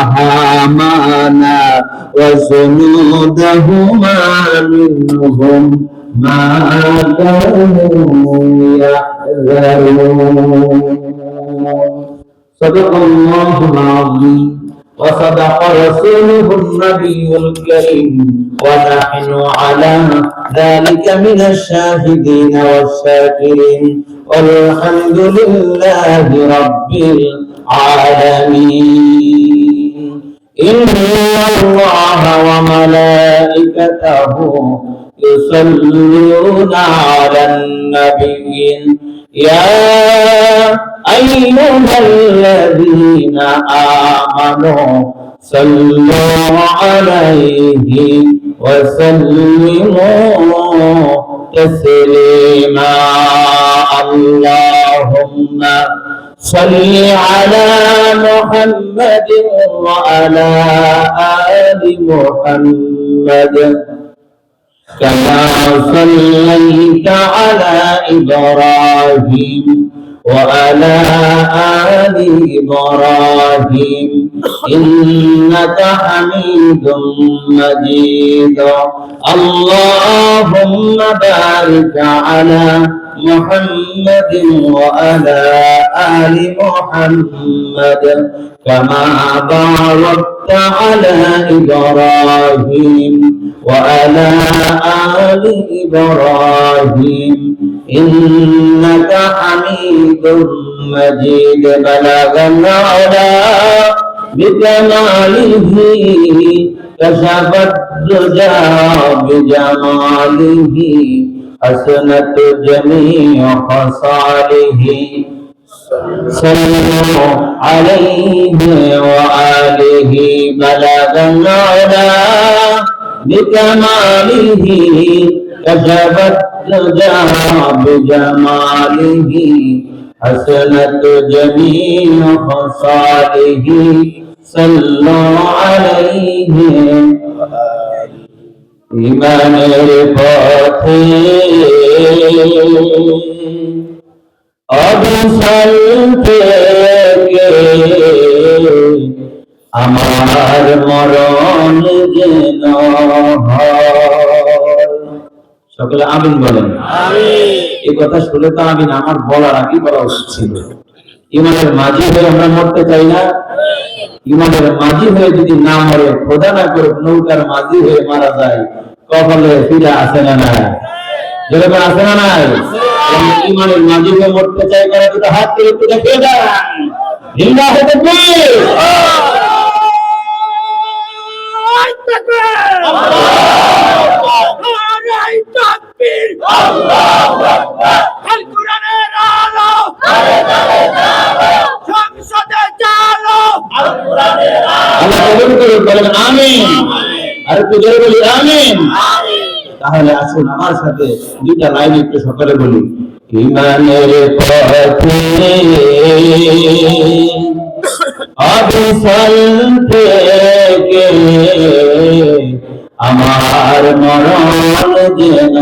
وهامان وجنودهما منهم ما كانوا يحذرون صدق الله العظيم وصدق رسوله النبي الكريم ونحن على ذلك من الشاهدين والشاكرين والحمد لله رب العالمين إن الله وملائكته يصلون على النبي يا أيها الذين آمنوا صلوا عليه وسلموا تسليما اللهم صل على محمد وعلى آل محمد كما صليت على إبراهيم وعلى آل إبراهيم إنك حميد مجيد اللهم بارك على محمد وعلى آل محمد كما باركت على إبراهيم وعلى آل إبراهيم إنك حميد مجيد بلغ العلا بكماله كشف الدجى بجماله حسنت جميع خصاله صلوا عليه وآله بلغ العلا بكماله كشف الدجى بجماله حسنت جميع خصاله صلوا عليه ইমানের পথে অবিচল থেকে আমার মরণ যেন হয় সকলে আমিন বলেন আমিন এই কথা শুনে তো আমিন আমার বলার আগে বলা উচিত ছিল ইমানের মাঝি হয়ে আমরা মরতে চাই না ইমানের মাঝি হয়ে যদি না মরে খোদা না করে নৌকার মাঝি হয়ে মারা যায় কপালে ফিরে আসে না নাই যেরকম আসে না নাই ইমানের মাঝি হয়ে মরতে চাই করে দুটো হাত তুলে একটু দেখে দেন জিন্দা হতে তাহলে আসুন আমার সাথে দুইটা লাইন একটু সকালে বলি ইমানের পথে অবিচল থেকে আমার মরণ যেন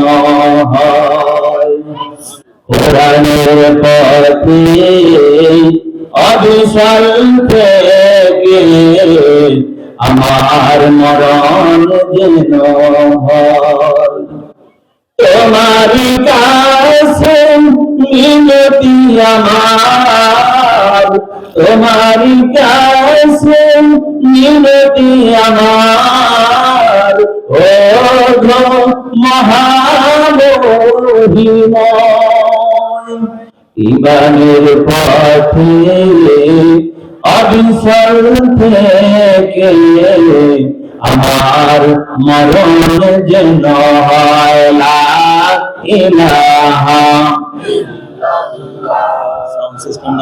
হয় কোরআনের পথে অবিচল থেকে আমার মরণ যেন হয় তোমার কাছে মিনতি আমার তোমার কাছে মিনতি আমার ও গো মহামহিময় ইমানের পথে অবিচল থেকে আমার মরণ যেন হয় লা ইলাহা ইল্লাল্লাহ সাউন্ড সিস্টেম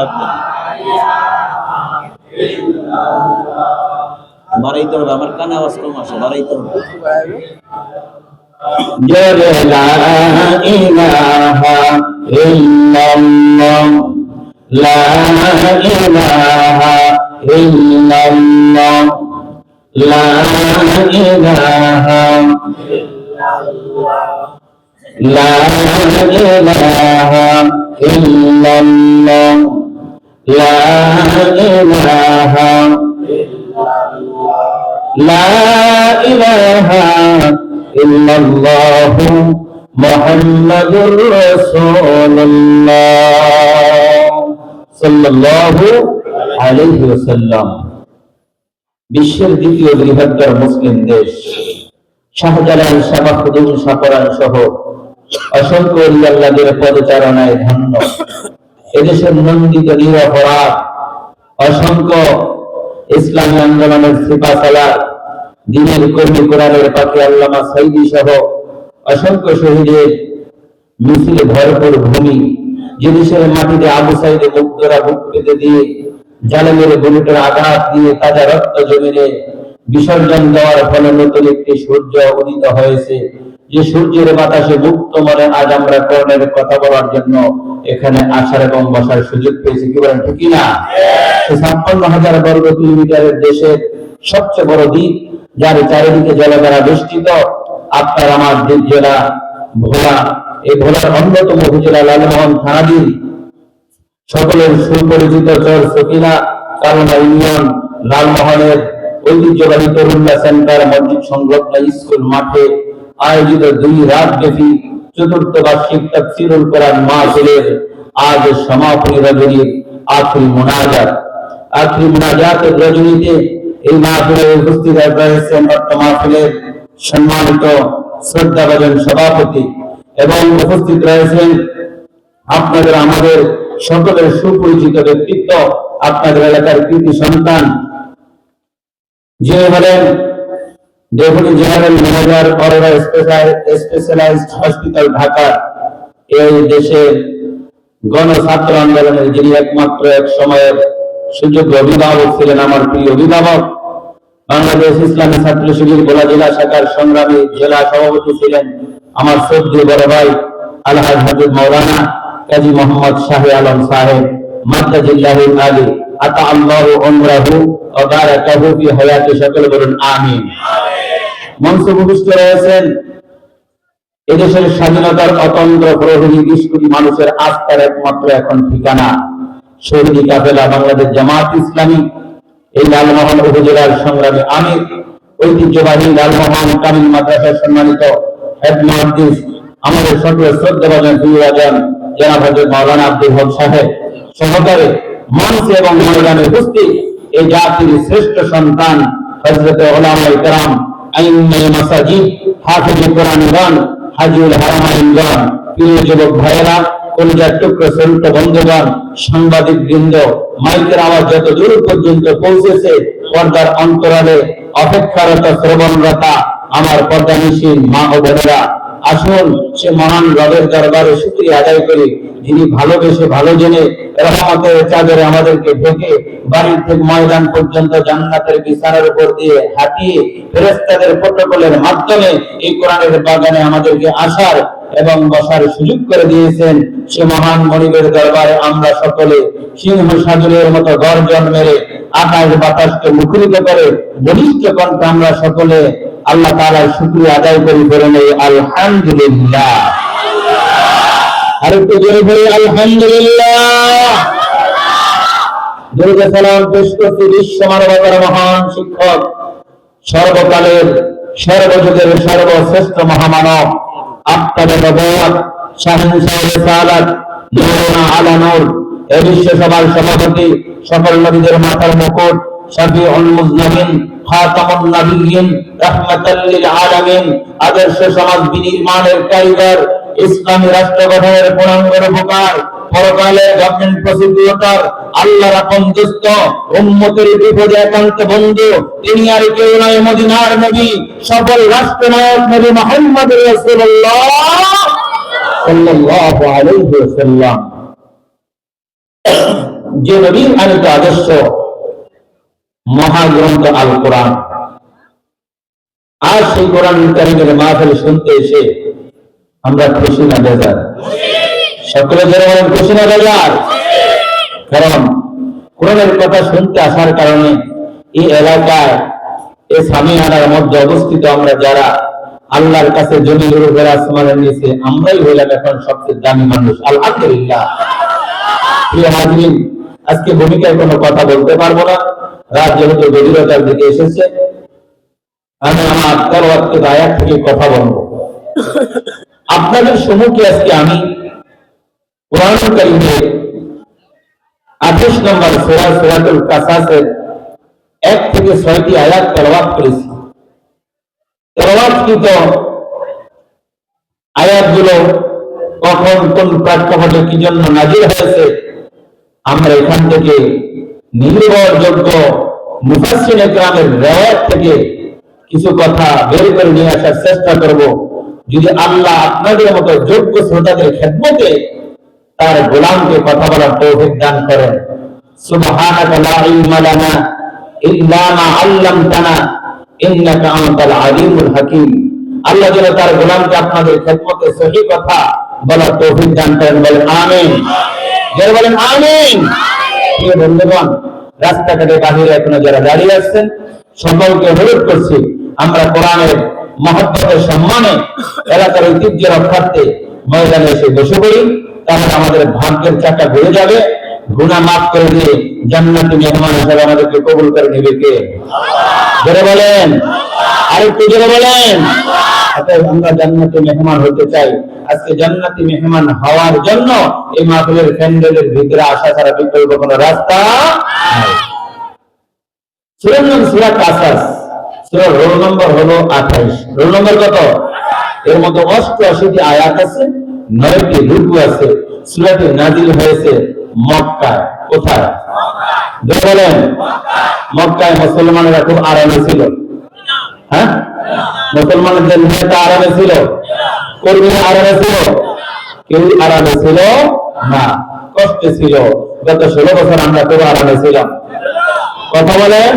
বাড়াইতে হবে আমার কানে আওয়াজ কম আসে বাড়াইতে হবে জোরে লা ইলাহা ইল্লাল্লাহ লা ইলাহা ইল্লাল্লাহ লা ইলাহা ইল্লাল্লাহ লা ইলাহা ইল্লাল্লাহ লা ইলাহা ইল্লাল্লাহ লা ইলাহা ইল্লাল্লাহু মুহাম্মাদুর রাসূলুল্লাহ সাল্লাল্লাহু আলাইহি ওয়াসাল্লাম। বিশ্বের দ্বিতীয় বৃহত্তর মুসলিম দেশ, শাহজালাল, শাবাখুদ্দিন, শাহপরান সহ অসংখ্য আল্লাহদের পদচারণায় ধন্য এদেশের নন্দিত নিরপরাধ অসংখ্য ইসলামী আন্দোলনের সিপাহসালার, দ্বীনের কর্মী, কোরআনের পাখি আল্লামা সাইদি সহ অসংখ্য শহীদের মিছিলে ভরপুর ভূমি, যে দেশের মাটিতে আবু সাইদে মুগ্ধরা বুক পেতে দিয়ে জালেমের বুলেটের আঘাত দিয়ে তাজা রক্ত জমিনে বিসর্জন দেওয়ার ফলে নতুন একটি সূর্য উদিত হয়েছে, যে সূর্যের বাতাসে মুক্ত মনে আজ আমরা কোরআনের কথা বলার জন্য এখানে আসার এবং বসার সুযোগ পেয়েছি। কি বলেন, ঠিক না? 56,000 বর্গ কিলোমিটারের দেশের সবচেয়ে বড় দ্বীপ, যার চারিদিকে জলে দ্বারা বেষ্টিত আপনার আমার দ্বীপ জেলা ভোলা। এই ভোলার অন্যতম উপজেলা লালমোহন থানাধীন সকলের সুপরিচিত চর সকিনা কালনা ইউনিয়ন লালমোহনের ঐতিহ্যবাহী তরুণা সেন্টার মসজিদ সংলগ্ন স্কুল মাঠে আয়োজিত 2 রাত ব্যাপী চতুর্থ বার্ষিক তাফসীরুল কোরআন মাহফিলের আজ সমাপনী রজনীর আখিরি মুনাজাতের রজনীতে এই মাহফিলে উপস্থিত হয়েছেন অত্র মাহফিলের সম্মানিত শ্রদ্ধাভাজন সভাপতি এবং উপস্থিত রয়েছেন আপনাদের আমাদের সকলের সুপরিচিত ব্যক্তিত্ব, আপনাদের এলাকার কৃতি সন্তান, যিনি হলেন deputy general manager Aurora specialized hospital Dhaka. এই দেশের গণছাত্র আন্দোলনের যিনি একমাত্র এক সময়ের সুযোগ্য অভিভাবক ছিলেন, আমার প্রিয় অভিভাবক, বাংলাদেশ ইসলামী ছাত্র শিবির ভোলা জেলা শাখার সংগ্রামী জেলা সভাপতি ছিলেন আমার শ্রদ্ধেয় বড় ভাই আলহাজ হযরত মাওলানা কাজী মোহাম্মদ শাহে আলম সাহেব মাদ্দাজিল্লাহুল আলী আতা আল্লাহু উমরাহু ওয়া বারাকাহু ফি হায়াতি। সকলে বলুন আমিন। মঞ্চে উপস্থিত রয়েছেন এদেশের স্বাধীনতার অতন্ত্র প্রহরী 20 কোটি মানুষের আস্থার একমাত্র এখন ঠিকানা শহীদি কাফেলা বাংলাদেশ জামাত ইসলামী, এই লালমোহন উপজেলার সংগ্রামী আমির, ঐতিহ্যবাহী লালমোহন কামিল মাদ্রাসার সম্মানিত হেড মুহাদ্দিস, আমাদের সকলের শ্রদ্ধাভাজন প্রিয়জন জনাব হযরত মাওলানা আব্দুল হক সাহেব সহকারে মঞ্চে এবং ময়দানে উপস্থিত এই জাতির শ্রেষ্ঠ সন্তান হযরত উলামায়ে কেরাম, আইম্মায়ে মাসাজিদ, হাফিজে কোরআনগণ, হাজিউল হারামাইনগণ, প্রিয় যুবক ভাইয়েরা, কলিজার টুকরো ছোট বন্ধুগণ, সাংবাদিক বৃন্দ, মাইকের আওয়াজ যত দূর পর্যন্ত পৌঁছেছে, পর্দার অন্তরালে অপেক্ষারত শ্রবণরতা আমার পর্দানিশীন মা ও বোনেরা, আসুন সে মহান রবের দরবারে শুকরিয়া আদায় করি, যিনি ভালোবেসে ভালো জেনে রহমতের চাদরে আমাদেরকে ঢেকে বাড়ির থেকে ময়দান পর্যন্ত জান্নাতের বিছানার উপর দিয়ে হাঁটিয়ে ফেরেশতাদের প্রটোকলের মাধ্যমে এই কোরআনের বাগানে আমাদেরকে আসার এবং বসার সুযোগ করে দিয়েছেন। সে মহান মনিবের দরবারে আমরা সকলে সিংহ সাজনের মতো গর্জন মেরে আকাশ বাতাসকে মুখরিত করে বলিষ্ঠ কণ্ঠে আমরা সকলে আল্লাহ তাআলার শুকরিয়া আদায় করি, বলেন আলহামদুলিল্লাহ। আরেকটু জোরে বলি আলহামদুলিল্লাহ। দরুদ সালাম পেশ করতে বিশ্ব মানবতার মহান শিক্ষক, সর্বকালের সর্বযুগের সর্বশ্রেষ্ঠ মহামানব, আফতাবে নবুওয়াত, শাহেনশাহ রিসালাত, নূরুনা আলা নূর, এই বিশ্ব সভার সভাপতি, সকল নবীদের মাথার মুকুট, শফিউল মুজনাবিন, খাতামুন নবিয়্যিন, রাহমাতাল লিল আলামিন, আদর্শ সমাজ বিনির্মাণের কারিগর, ইসলামী রাষ্ট্র গঠনের পূর্ণাঙ্গ রূপকার, পরকালের গভর্নমেন্ট প্রসিকিউটর, আল্লাহর আপন দোস্ত, উম্মতের বিপদে একান্ত বন্ধু, তিনি আর কেউ নয় মদিনার নবী, সকল রাষ্ট্রনায়ক নবী মুহাম্মদ রাসূলুল্লাহ সাল্লাল্লাহু আলাইহি ওয়াসাল্লাম, যে নবীর আনিত আদর্শ মহাগ্রন্থ আল কোরআন। আর সেই কোরআন কারীমের মাহফিল শুনতে এসে আমরা খুশি না বেজার? সকলে যারা বলেন খুশি না বেজার? কারণ কোরআনের কথা শুনতে আসার কারণে এই এলাকায় এই সামিয়ানার মধ্যে অবস্থিত আমরা যারা আল্লাহর কাছে জমির উপরে আসমানের নিচে আমরাই হইলাম এখন সবচেয়ে দামি মানুষ, আলহামদুলিল্লাহ। প্রিয় হাজরিন, আজকে ভূমিকায় কোনো কথা বলতে পারবো না, রাত যেহেতু গভীরতার দিকে এসেছে। আমি আমার তেলাওয়াত আয়াত থেকে কথা বলবো। আপনাদের সম্মুখে আজকে আমি কোরআন কারীমের 28 নম্বর সূরা সূরাতুল কাসাসের 1 থেকে 6টি আয়াত তেলাওয়াত করেছি। তেলাওয়াতকৃত আয়াতগুলো কখন কোন প্রেক্ষাপটে কি জন্য নাযিল হয়েছে আমরা এখান থেকে নির্ভরযোগ্য মুফাসসিরিনে কেরামের রিওয়ায়াত থেকে কিছু কথা বের করে নিয়ে আসার চেষ্টা করব। যদি আল্লাহ আপনাদের মতো যোগ্য শ্রোতাদের খেদমতে তার গোলামকে কথা বলার তৌফিক দান করেন। সুবহানাকা লা ইলমা লানা ইল্লা মা আল্লামতানা ইন্নাকা আনতাল আলিমুল হাকীম। আল্লাহ যেন তার গোলামকে আপনাদের খেদমতে সহি কথা বলার তৌফিক দান করেন, বলেন আমিন। যারা বলেন আমিন। প্রিয় বন্ধুগণ, রাস্তাঘাটে বাহিরে এখনো যারা দাঁড়িয়ে আছেন সকলকে অনুরোধ করছি আমরা কোরআনের মহব্বতের সম্মানে এলাকার ঐতিহ্য রক্ষার্থে ময়দানে এসে বসে পড়ি, তাহলে আমাদের ভাগ্যের চাকা ঘুরে যাবে। গুনাহ মাফ করে দিয়ে জান্নাতি মেহমান হিসেবে আমাদেরকে কবুল করে নেবে কে? জোরে বলেন, আরেকটু জোরে বলেন। আমরা জান্নাতি মেহমান হতে চাই। আজকে জান্নাতি মেহমান হওয়ার জন্য এই মাহফিলের প্যান্ডেলের ভিতরে আসা ছাড়া বিকল্প কোনো রাস্তা নাই। সূরার নাম সূরা কাসাস, সূরার রোল নম্বর হলো 28। রোল নম্বর কত? এর মধ্যে 88টি আয়াত আছে, 9টি রুকু আছে। সূরাটি নাযিল হয়েছে মক্কায়। কোথায়? বলেন। মক্কায় মুসলমানেরা খুব আরামে ছিল। হ্যাঁ, মুসলমানদের নেতা আরামে ছিল, কর্মী আরামে ছিল, কেউ আরামে ছিল না, কষ্টে ছিল। গত 16 বছর আমরা খুব আরামে ছিলাম। কথা বলেন।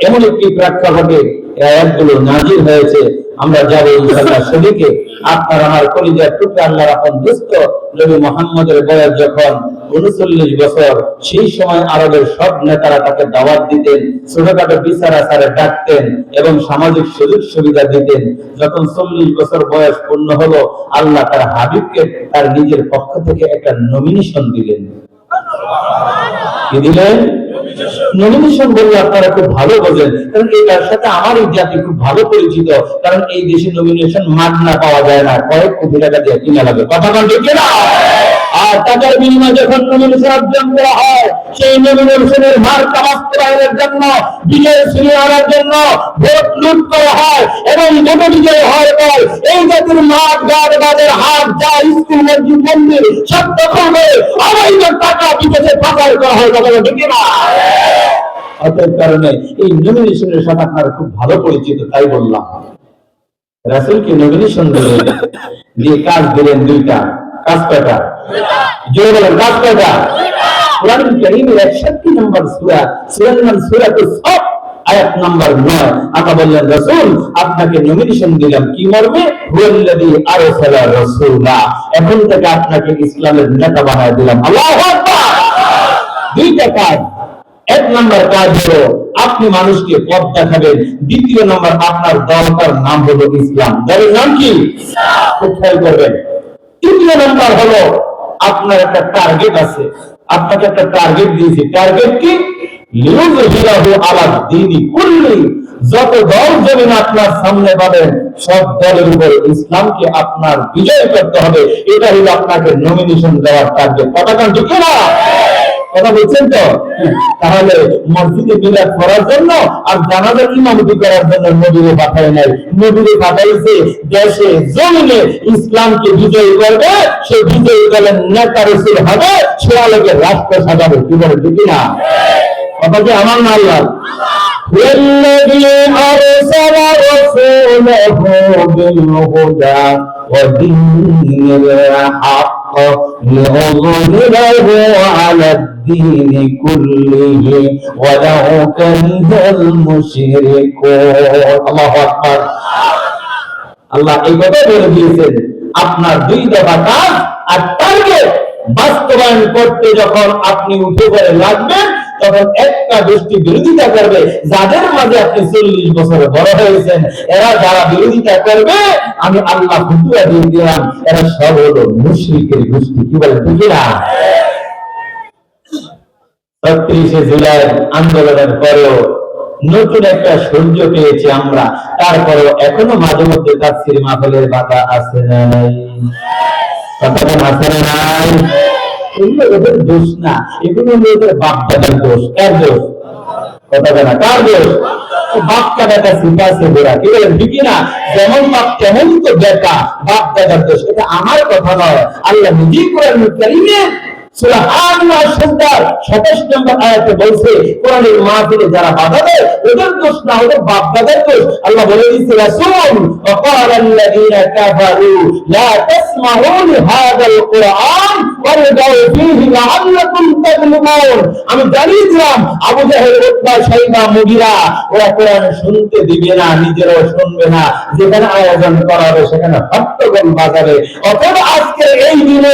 এমন একটি প্রেক্ষাপটে আয়াতগুলো নাযিল হয়েছে। আমরা যাব ইনশাআল্লাহ সেদিকে। আপনার আমার কলিজার টুকরা আল্লাহর আপন দোস্ত নবী মুহাম্মদের বয়স যখন 39 বছর, সেই সময় আরবের সব নেতারা তাকে দাওয়াত দিতেন, ছোটখাটো বিচার আচারে ডাকতেন এবং সামাজিক সুযোগ সুবিধা দিতেন। যখন 40 বছর বয়স পূর্ণ হলো, আল্লাহ তার হাবিবকে তার নিজের পক্ষ থেকে একটা নমিনেশন দিলেন। কি দিলেন? নমিনেশন বললে আপনারা খুব ভালো বোঝেন, কারণ এটার সাথে আমার এই জাতি খুব ভালো পরিচিত। কারণ এই দেশে নমিনেশন মাগনা পাওয়া যায় না, কয়েক কোটি টাকা দিয়ে কিনা লাগে। কথা বলেন ঠিক না? আর টাকার বিনিময়ে যখন নমিনেশন অর্জন করা হয়, সেই নমিনেশনের মার্কা বাস্তবায়নের জন্য, বিজয় ছিনিয়ে আনার জন্য ভোট লুট করা হয় এবং ভোট বিজয় হওয়ার পর এই জাতির মাঠ ঘাট বাজার হাট যা স্কুল মসজিদ মন্দির সব দখল করে অবৈধ টাকা বিদেশে পাচার করা হয়। কথা বলেন ঠিক না? অতএব কারণে এই নমিনেশনের সাথে আপনারা খুব ভালো পরিচিত, তাই বললাম। রাসূলকে নমিনেশন দিলেন, দিয়ে কাজ দিলেন দুইটা। কাজ কয়টা? জোরে বলেন, কাজ কয়টা? কোরআন কারীমের 61 নম্বর সূরা, সূরার নাম সূরাতুস সাফ, আয়াত নাম্বার 9। আল্লাহ বললেন, রাসূল আপনাকে নমিনেশন দিলাম কি মর্মে? হুয়াল্লাযী আরসালা রাসূলা, এখন থেকে আপনাকে ইসলামের নেতা বানায় দিলাম। আল্লাহু আকবার। দুইটা কাজ। এক নম্বর কাজ হলো আপনি মানুষকে পথ দেখাবেন। দ্বিতীয় নম্বর, আপনার দলটার নাম হলো ইসলাম। দলের নাম কি? খুব খেয়াল করবেন। তৃতীয় নম্বর হলো আপনার একটা টার্গেট আছে। আপনাকে একটা টার্গেট দিয়েছি। টার্গেট কি? লিউযহিরাহু আলা দ্বীনি কুল্লি, যত দল জমিন আপনার সামনে পাবেন সব দলের উপরে ইসলামকে আপনার বিজয় করতে হবে। এটা হলো আপনাকে নমিনেশন দেওয়ার টার্গেট। কথা কোন ঠিক না? কথা বলছেন তো? তাহলে মসজিদে মিলাদ করার জন্য আর জানাজার ইমামতি করার জন্য নবীকে পাঠায় নাই, নবীকে পাঠাইছে দেশে জমিনে ইসলামকে বিজয়ী করবে। সে বিজয়ী দলের নেতা রাসূল হবে, সে আলোকে রাষ্ট্র সাজাবে। কি বলে ঠিক না? কথা কি আমার না আল্লাহ? والذي أرسل رسوله بالهدى ودين الحق ليظهره على الدين كله ولو كره المشركون। الله أكبر। আল্লাহ এই কথা বলে দিয়েছেন, আপনার দুই দফা কাজ আর টার্গেট বাস্তবায়ন করতে যখন আপনি উঠে পড়ে লাগবেন, তখন একটা গোষ্ঠী বিরোধিতা করবে। যাদের মাঝে আপনি 40 বছরে বড় হয়েছেন, এরা যারা বিরোধিতা করবে, আমি আল্লাহ ফতোয়া দিয়ে দিলাম, এরা সব হলো মুশরিকের গোষ্ঠী। কি বলে ঠিক না? ৩৬ জুলাই আন্দোলনের পরেও নতুন একটা সূর্য পেয়েছি আমরা, তারপরে এখনো মাঝে মধ্যে তাফসীর মাহফিলের বাধা আছে না নাই? কথাটা আছে না নাই? এগুলো ওদের দোষ না, এগুলো ওদের বাপ দাদার দোষ। কার দোষ? কথাটা না, কার দোষ? বাপ দাদাটা শিখাছে ওরা, কি বলেন ঠিক না? যেমন বাপ তেমন তো বেটা, বাপ দাদার দোষ। এটা আমার কথা নয়, আল্লাহ নিজেই কোরআনুল কারীমে সূরা আন-নাস 27 নম্বর আয়াতে বলছে, কোরআনের মাহফিলে যারা বাধা দেয় ওদের দোষ না, ওদের বাপ দাদার দোষ। আল্লাহ বলে দিয়েছে, রাসূল ওয়াকালা আল্লাযীনা কাফারু লা তাসমাউ লিহাযাল কুরআন ওয়ারগাউ ফীহি লাআল্লাকুম তাগলিবুন। আমি জানিয়ে দিলাম আবু জাহেল, উতবা, শাইবা, মুগীরা ওরা কোরআন শুনতে দিবে না, নিজেরাও শুনবে না, যেখানে আয়োজন করা হবে সেখানে হট্টগোল বাজাবে। অতএব আজকে এই দিনে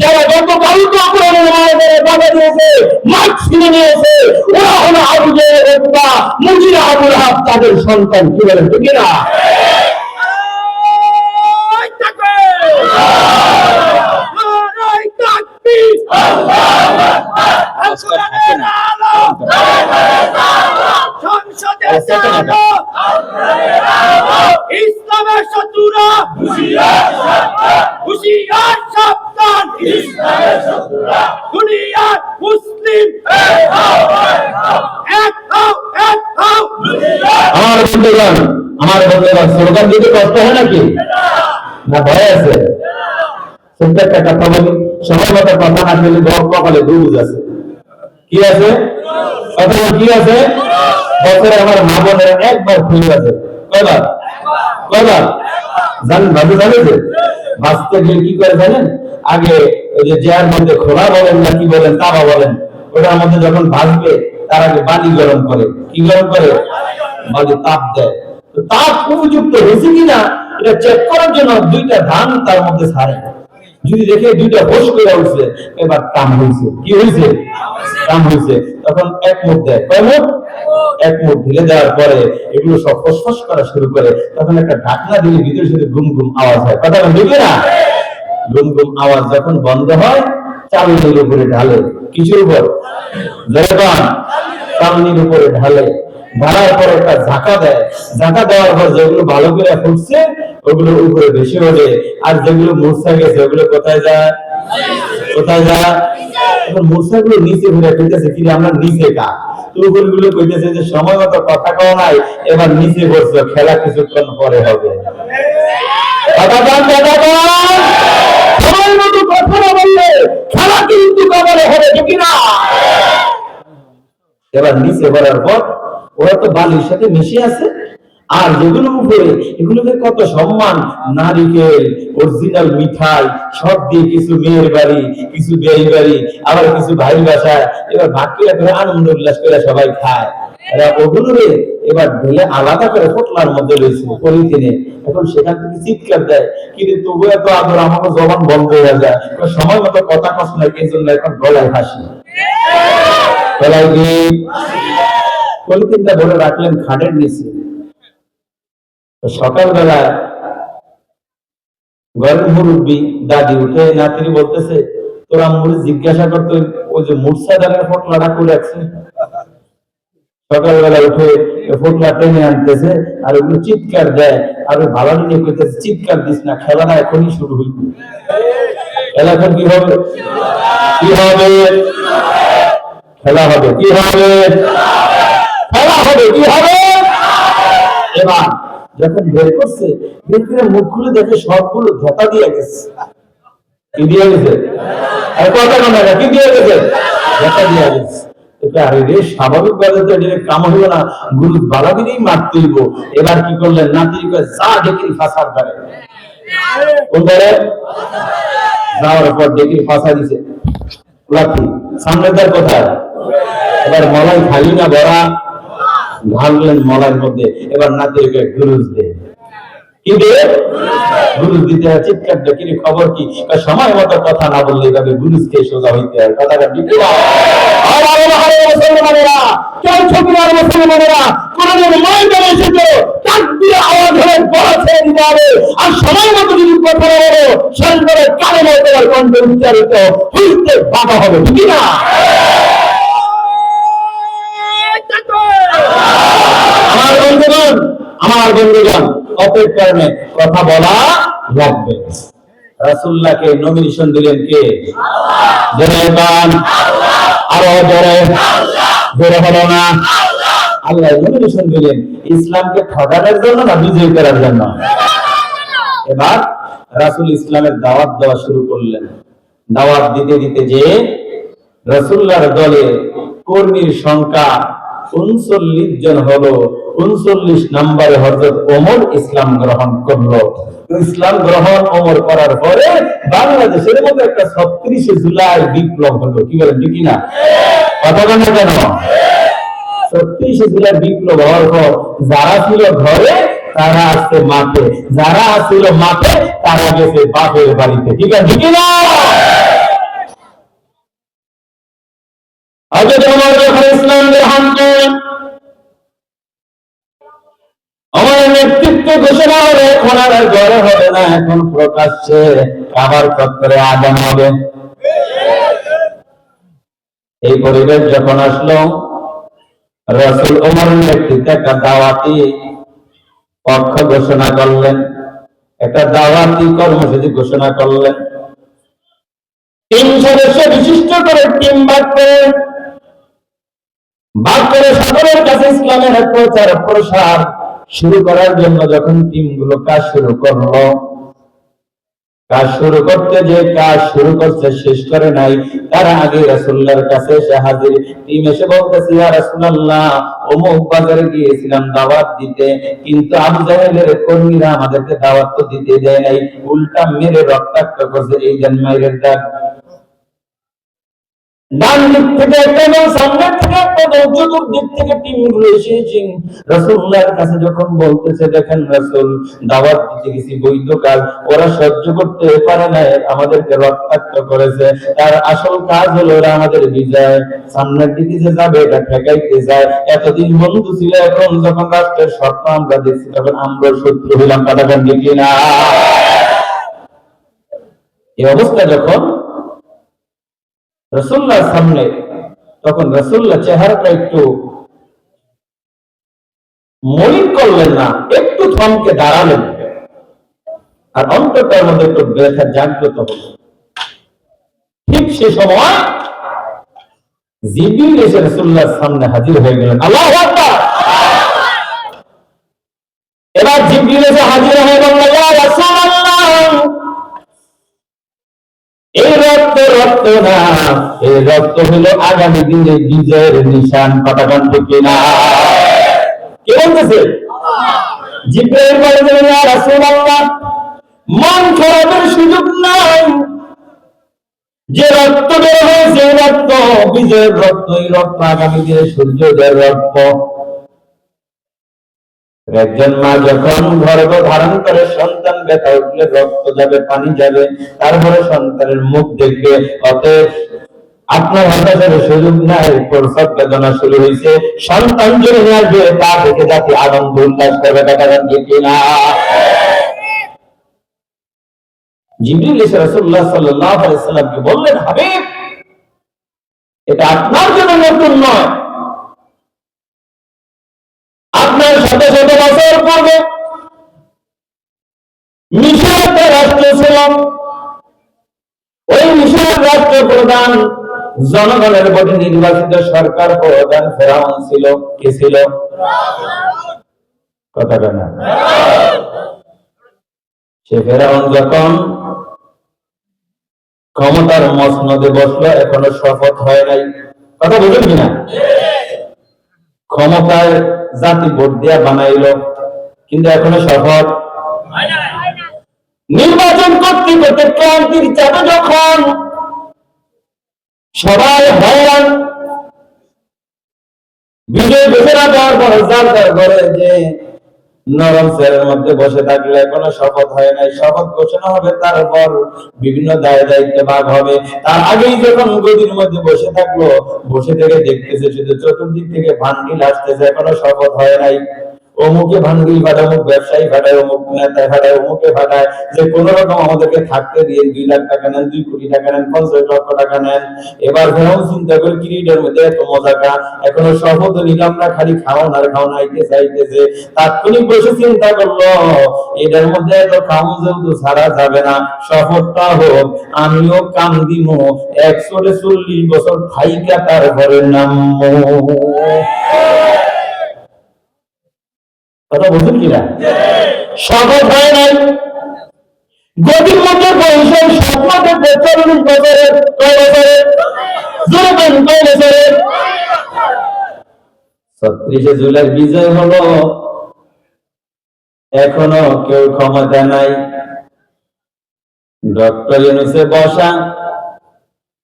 যারা গতকাল কোরআনের মাহফিলে বাধা দিয়েছে, মাঠ ছিনে নিয়েছে, ওরা হলো আবু জাহেল, উতবা, মুগীরা, আবু লাহাব, তাদের সন্তান। কি বলেন ঠিক না? ইসলামের শত্রুরা হুঁশিয়ার সাবধান, দুনিয়ার মুসলিম এক হও, এক হও। আমার বন্ধুগণ স্লোগান দিতে কষ্ট হয় নাকি? না ভয় আছে? ছোট্ট একটা কথা বলি, সময় মতো কথা না বললে কপালে দুজ আছে। কি আছে? কথা কি আছে? বছরে আমার মা বোনের একবার খুলে আছে। কয়বার? কয়বার জানেন? ভাবি জানেছে বাঁচতে গেলে কি করে জানেন? আগে ওই যে চেয়ার মধ্যে খোলা বলেন না কি বলেন, তাবা বলেন, ওটার মধ্যে যখন ভাসবে তার আগে পানি গরম করে। কি গরম করে? বালি তাপ দেয়। তো তাপ উপযুক্ত হয়েছে কিনা এটা চেক করার জন্য দুইটা ধান তার মধ্যে ছাড়ে। যদি দেখে দুইটা হোস করে উঠছে, এবার কাম হয়েছে। কি হয়েছে? কাম হয়েছে। তখন এক মুঠ দেয়। কয় মুঠ? এক মুঠ ঢেলে দেওয়ার পরে এগুলো সব ফসফস করা শুরু করে। তখন একটা ঢাকনা দিলে ভিতরে শুধু গুম গুম আওয়াজ হয়। কথা বুঝবে না? গুম গুম আওয়াজ যখন বন্ধ হয়, চালনির উপরে ঢালে। কিছুর উপর? চালনির উপরে ঢালে। ঢালার পর একটা ঝাঁকা দেয়। ঝাঁকা দেওয়ার পর যেগুলো ভালো করে ফুটছে ওগুলো উপরে বেশি ওঠে, আর যেগুলো মূর্ছা গেছে ওগুলো কোথায় যায়? কোথায় যায়? এখন মূর্ছাগুলো নিচে ঘুরে ফেলতেছে, কি আমরা নিচে কা গুলো কইতেছে যে সময় মতো কথা কও নাই, এবার নিচে বসছো, খেলা কিছুক্ষণ পরে হবে। সময় মতো কথা না বললে খেলা কিন্তু কবরে হবে, ঠিক না? এবার নিচে পড়ার পর ওরা তো বালির সাথে মিশে আছে, আর যেগুলো উপরে এগুলোকে কত সম্মান, নারিকেল, অরিজিনাল মিঠাই সব দিয়ে, কিছু মেয়ের বাড়ি, কিছু বিয়ের বাড়ি, আবার কিছু ভাইয়ের বাসায়, এবার ভাগ্যিরা করে আনন্দ উল্লাস করে সবাই খায়। এরা ওগুলোরে এবার ঢেলে আলাদা করে পোটলার মধ্যে রয়েছে পলিথিনে। এখন সেখান থেকে চিৎকার দেয়, কিন্তু তবু এত আদর, আমাকে জবান বন্ধ হয়ে যায়, সময় মতো কথা কষ্ট নাই, এই জন্য এখন গলায় হাসি। গলায় কি পলিথিনটা ধরে রাখলেন খাটের নিচে। সকালবেলা ঘরের মুরব্বী দাদি উঠে নাতিনি বলতেছে, তোরা মুড়ি জিজ্ঞাসা করতো ওই যে মুর্শাদারের ফটলাটা করে আছে। সকালবেলা উঠে ফটলা টেনে আনতেছে আর ওগুলো চিৎকার দেয়, আর ওই ভালো নিয়ে কইতেছে, চিৎকার দিস না, খেলাটা এখনই শুরু হইল। খেলা এখন কি হবে? কি হবে? খেলা হবে। কি হবে? খেলা হবে। কি হবে? এবার যখন বের করছে, বের করে মুখ খুলে দেখে সবগুলো ধোকা দিয়ে গেছে। কি দিয়ে গেছে? আর কথা না, কি দিয়ে গেছে? ধোকা দিয়ে গেছে। এটা আরে রে, স্বাভাবিক ভাবে তো এটা কাম হলো না, গুরু বালা দিলেই মারতে হইব। এবার কি করলেন? নাতি কয় যা ডেকির ফাঁসার ধরে। কোন ধরে? যাওয়ার পর ডেকির ফাঁসা দিছে লাঠি, সামনে তার কোথায়? এবার মলাই খালি না ভরা, ঢাললেন মলার মধ্যে। এবার নাতিকে গুরুজ দে। কি দে? গুরুজ দিতে হয়। চিৎকার দে, কি খবর কি? সময় মতো কথা না বললে এইভাবে গুরুজ খেয়ে সোজা হইতে হয়। কথাটা ঠিক না? মুসলমানেরা, কেউ ছবি আর মুসলমানেরা কোরআনের ময়দানে এসেছে, তাকবীর আওয়াজ হলে বলা ছেড়ে দিতে হবে। আর সময় মতো যদি কথা বলো, সরকারের কানে মতো কণ্ঠে উচ্চারিত হইতে বাধা হবে, ঠিক না? আমার বন্ধুগণ, অতএব কারণে কথা বলা লাগবে। রাসূলুল্লাহকে নমিনেশন দিলেন কে? জনগণ আরো জোরে, জোরে হলো না? আল্লাহ নমিনেশন দিলেন ইসলামকে ঠকানোর জন্য না বিজয় করার জন্য? এবার রাসূল ইসলামের দাওয়াত দেওয়া শুরু করলেন। দাওয়াত দিতে দিতে যে রাসূলুল্লাহর দলে কর্মীর সংখ্যা 39 জন হলো। 39 নম্বরে হযরত ওমর ইসলাম গ্রহণ করলো। ইসলাম গ্রহণ ওমর করার পরে বাংলাদেশের মধ্যে একটা 36 জুলাই বিপ্লব হলো। কি বলেন, ঠিক না? কথা বলেন কেন? 36 জুলাই বিপ্লব হওয়ার পর যারা ছিল ঘরে তারা আসছে মাঠে, যারা ছিল মাঠে তারা গেছে বাপের বাড়িতে। ঠিক আছে, ঠিক না? হযরত ওমর যখন ইসলাম গ্রহণ করেন, আমার নেতৃত্বে ঘোষণা হলো এখন আর ঘরে হবে না, এখন প্রকাশ্যে কাবার চত্বরে আযান হবে। এই পরিবেশ যখন আসলো, রাসূল ওমরের নেতৃত্বে একটা দাওয়াতি পক্ষ ঘোষণা করলেন, একটা দাওয়াতি কর্মসূচি ঘোষণা করলেন। 3 সদস্য বিশিষ্ট করে টিম ভাগ করে সকলের কাছে ইসলামের প্রচার প্রসার শুরু করার জন্য যখন টিমগুলো কাজ শুরু করলো, কাজ শুরু করতে যে কাজ শুরু করছে শেষ করে নাই, তার আগে রাসূলুল্লাহর কাছে এসে হাজির। টিম এসে বলতেছে, ইয়া রাসূলুল্লাহ, অমুক বাজারে গিয়েছিলাম দাওয়াত দিতে, কিন্তু আবু জাহেলের কর্মীরা আমাদেরকে দাওয়াত তো দিতে দেয় নাই, উল্টা মেরে রক্তাক্ত করছে। এই জানমাইরের ডাক ডান দিক থেকে একটা এবং সামনের থেকে একটা, চতুর্দিক থেকে টিমগুলো এসেছে রাসূলুল্লাহর কাছে। যখন বলতেছে, দেখেন রাসূল, দাওয়াত দিতে গেছি বৈধ কাজ, ওরা সহ্য করতে পারে না, আমাদেরকে রক্তাক্ত করেছে। তার আসল কাজ হলো ওরা আমাদের বিজয়, সামনের দিকে যে যাবে এটা ঠেকাইতে যায়। এতদিন বন্ধু ছিল, এখন যখন রাষ্ট্রের স্বপ্ন আমরা দেখছি তখন আমরা শত্রু হইলাম। কথাটা ঠিক না? এই অবস্থা যখন রাসূলুল্লাহর সামনে, তখন রাসূলুল্লাহ চেহারাটা একটু মলিন করলেন না, একটু থমকে দাঁড়ালেন, আর অন্তরটার মধ্যে একটু ব্যথা জাগ্রত হল। ঠিক সে সময় জিবরিল এসে রাসূলুল্লাহর সামনে হাজির হয়ে গেলেন। আল্লাহু আকবার! এবার জিবরিল এসে হাজির হয়ে বললেন, ইয়া রাসূলুল্লাহ, এই রক্ত রক্ত না, এই রক্ত হলো আগামী দিনে বিজয়ের নিশান। কথাটা ঠিক না? কে বলতেছে? জিবরাইল বলেন, ইয়া রাসূলুল্লাহ, মন খারাপের সুযোগ নাই, যে রক্ত বের হয়েছে রক্ত বিজয়ের রক্ত, এই রক্ত আগামী দিনে সূর্যোদয়ের রক্ত। একজন মা যখন গর্ভ ধারণ করে সন্তান ব্যথা উঠলে রক্ত যাবে, পানি যাবে, তারপরে সন্তানের মুখ দেখবে। অতএব আপনার হতাশার সুযোগ নাই, প্রসব বেদনা শুরু হয়েছে, সন্তান জন্ম আসবে, তা থেকে জাতি আনন্দ উল্লাস করবে। কথা ঠিক না? জিবরিল এসে রাসূলুল্লাহ সাল্লাল্লাহু আলাইহি ওয়াসাল্লামকে বললেন, হাবিব, এটা আপনার জন্য নতুন নয়। আপনার শত শত বছর পূর্বে মিশরের রাষ্ট্র ছিল, ওই মিশরের রাষ্ট্র প্রধান জনগণের ভোটে নির্বাচিত সরকার প্রধান ফেরাউন ছিল। কে ছিল? কথাটা না? সে ফেরাউন যখন ক্ষমতার মসনদে বসলো, এখনো শপথ হয় নাই। কথা বুঝলেন কিনা? ক্ষমতায় জাতি ভোট দিয়া বানাইলো, কিন্তু এখনো শপথ নির্বাচন করতে করতে ক্রান্তির চাপে যখন সবাই হয়রান, বিজয় ঘোষণা দেওয়ার পর যার ঘরে যে নরম চেয়ারের মধ্যে বসে থাকলে এখনো শপথ হয় নাই, শপথ ঘোষণা হবে, তারপর বিভিন্ন দায় দায়িত্ব ভাগ হবে। তার আগেই যখন গদির মধ্যে বসে থাকলো, বসে থেকে দেখতেছে শুধু চতুর্দিক থেকে ভান্ডিল আসতেছে, এখনো শপথ হয় নাই। অমুকে ভান্ডি ফাটায়, অমুক ব্যবসায়ী ফাটায়, অমুক নেতা ফাটায়, অমুকে ফাটায়, যে কোন রকম আমাদেরকে থাকতে দিয়ে 2 লাখ টাকা নেন, 2 কোটি টাকা নেন, 50 লক্ষ টাকা নেন। এবার ফেরাউন চিন্তা করে কিরিটের মধ্যে এত মজাটা, এখনো শপথ নিলাম না, খালি খাওন আর খাওন, আইতে চাইতেছে। তাৎক্ষণিক বসে চিন্তা করলো, এটার মধ্যে এত খাওন যেহেতু ছাড়া যাবে না, শপথটা হোক, আমিও কান দিমো, 140 বছর থাইকা তারপরে নামবো। কথা বুঝুন কিনা? শপথ হয় নাই, গদির মধ্যে বসে স্বপ্ন দেখতে 40 বছরের, কয় বছরের? জোরে বলেন, কয় বছরের? 36 জুলাই বিজয় হলো, এখনো কেউ ক্ষমতা নাই। ডক্টর ইউনূসে বসা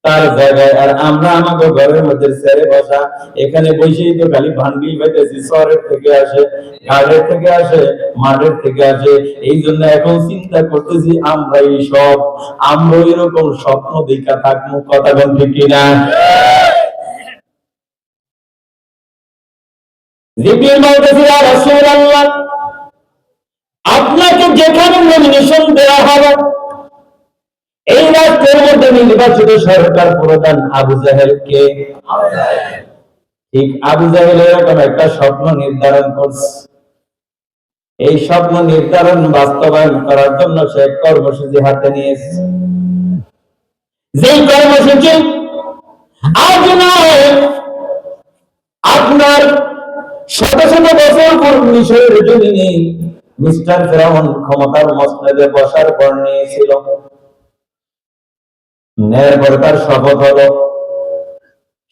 তার জায়গায়, আর আমরা আমাদের ঘরের মধ্যে ছেড়ে বসা। এখানে বসেই তো খালি ভান্ডিল পাইতেছি, শহরের থেকে আসে, ঘাটের থেকে আসে, মাঠের থেকে আসে। এই জন্য এখন চিন্তা করতেছি আমরা এই সব, আমরা এরকম স্বপ্ন দেখা থাকবো। কথা বল ঠিক কিনা? জিবরিল বলতেছে, ইয়া রাসূলুল্লাহ, আপনাকে যেখানে নমিনেশন দেওয়া হবে, এই রাষ্ট্রের মধ্যে নির্বাচিত সরকার প্রধান আবু জাহেলকে, ঠিক আবু জাহেল এরকম একটা স্বপ্ন নির্ধারণ করছে। এই স্বপ্ন নির্ধারণ বাস্তবায়ন করার জন্য সে কর্মসূচি হাতে নিয়েছে। যেই কর্মসূচি আজ নয়, আপনার শত শত বছর পূর্ব মিশরের জমিনে মিস্টার ফেরাউন ক্ষমতার মসনদে বসার পর নিয়েছিল। নেয়ার পরে তার শপথ হলো।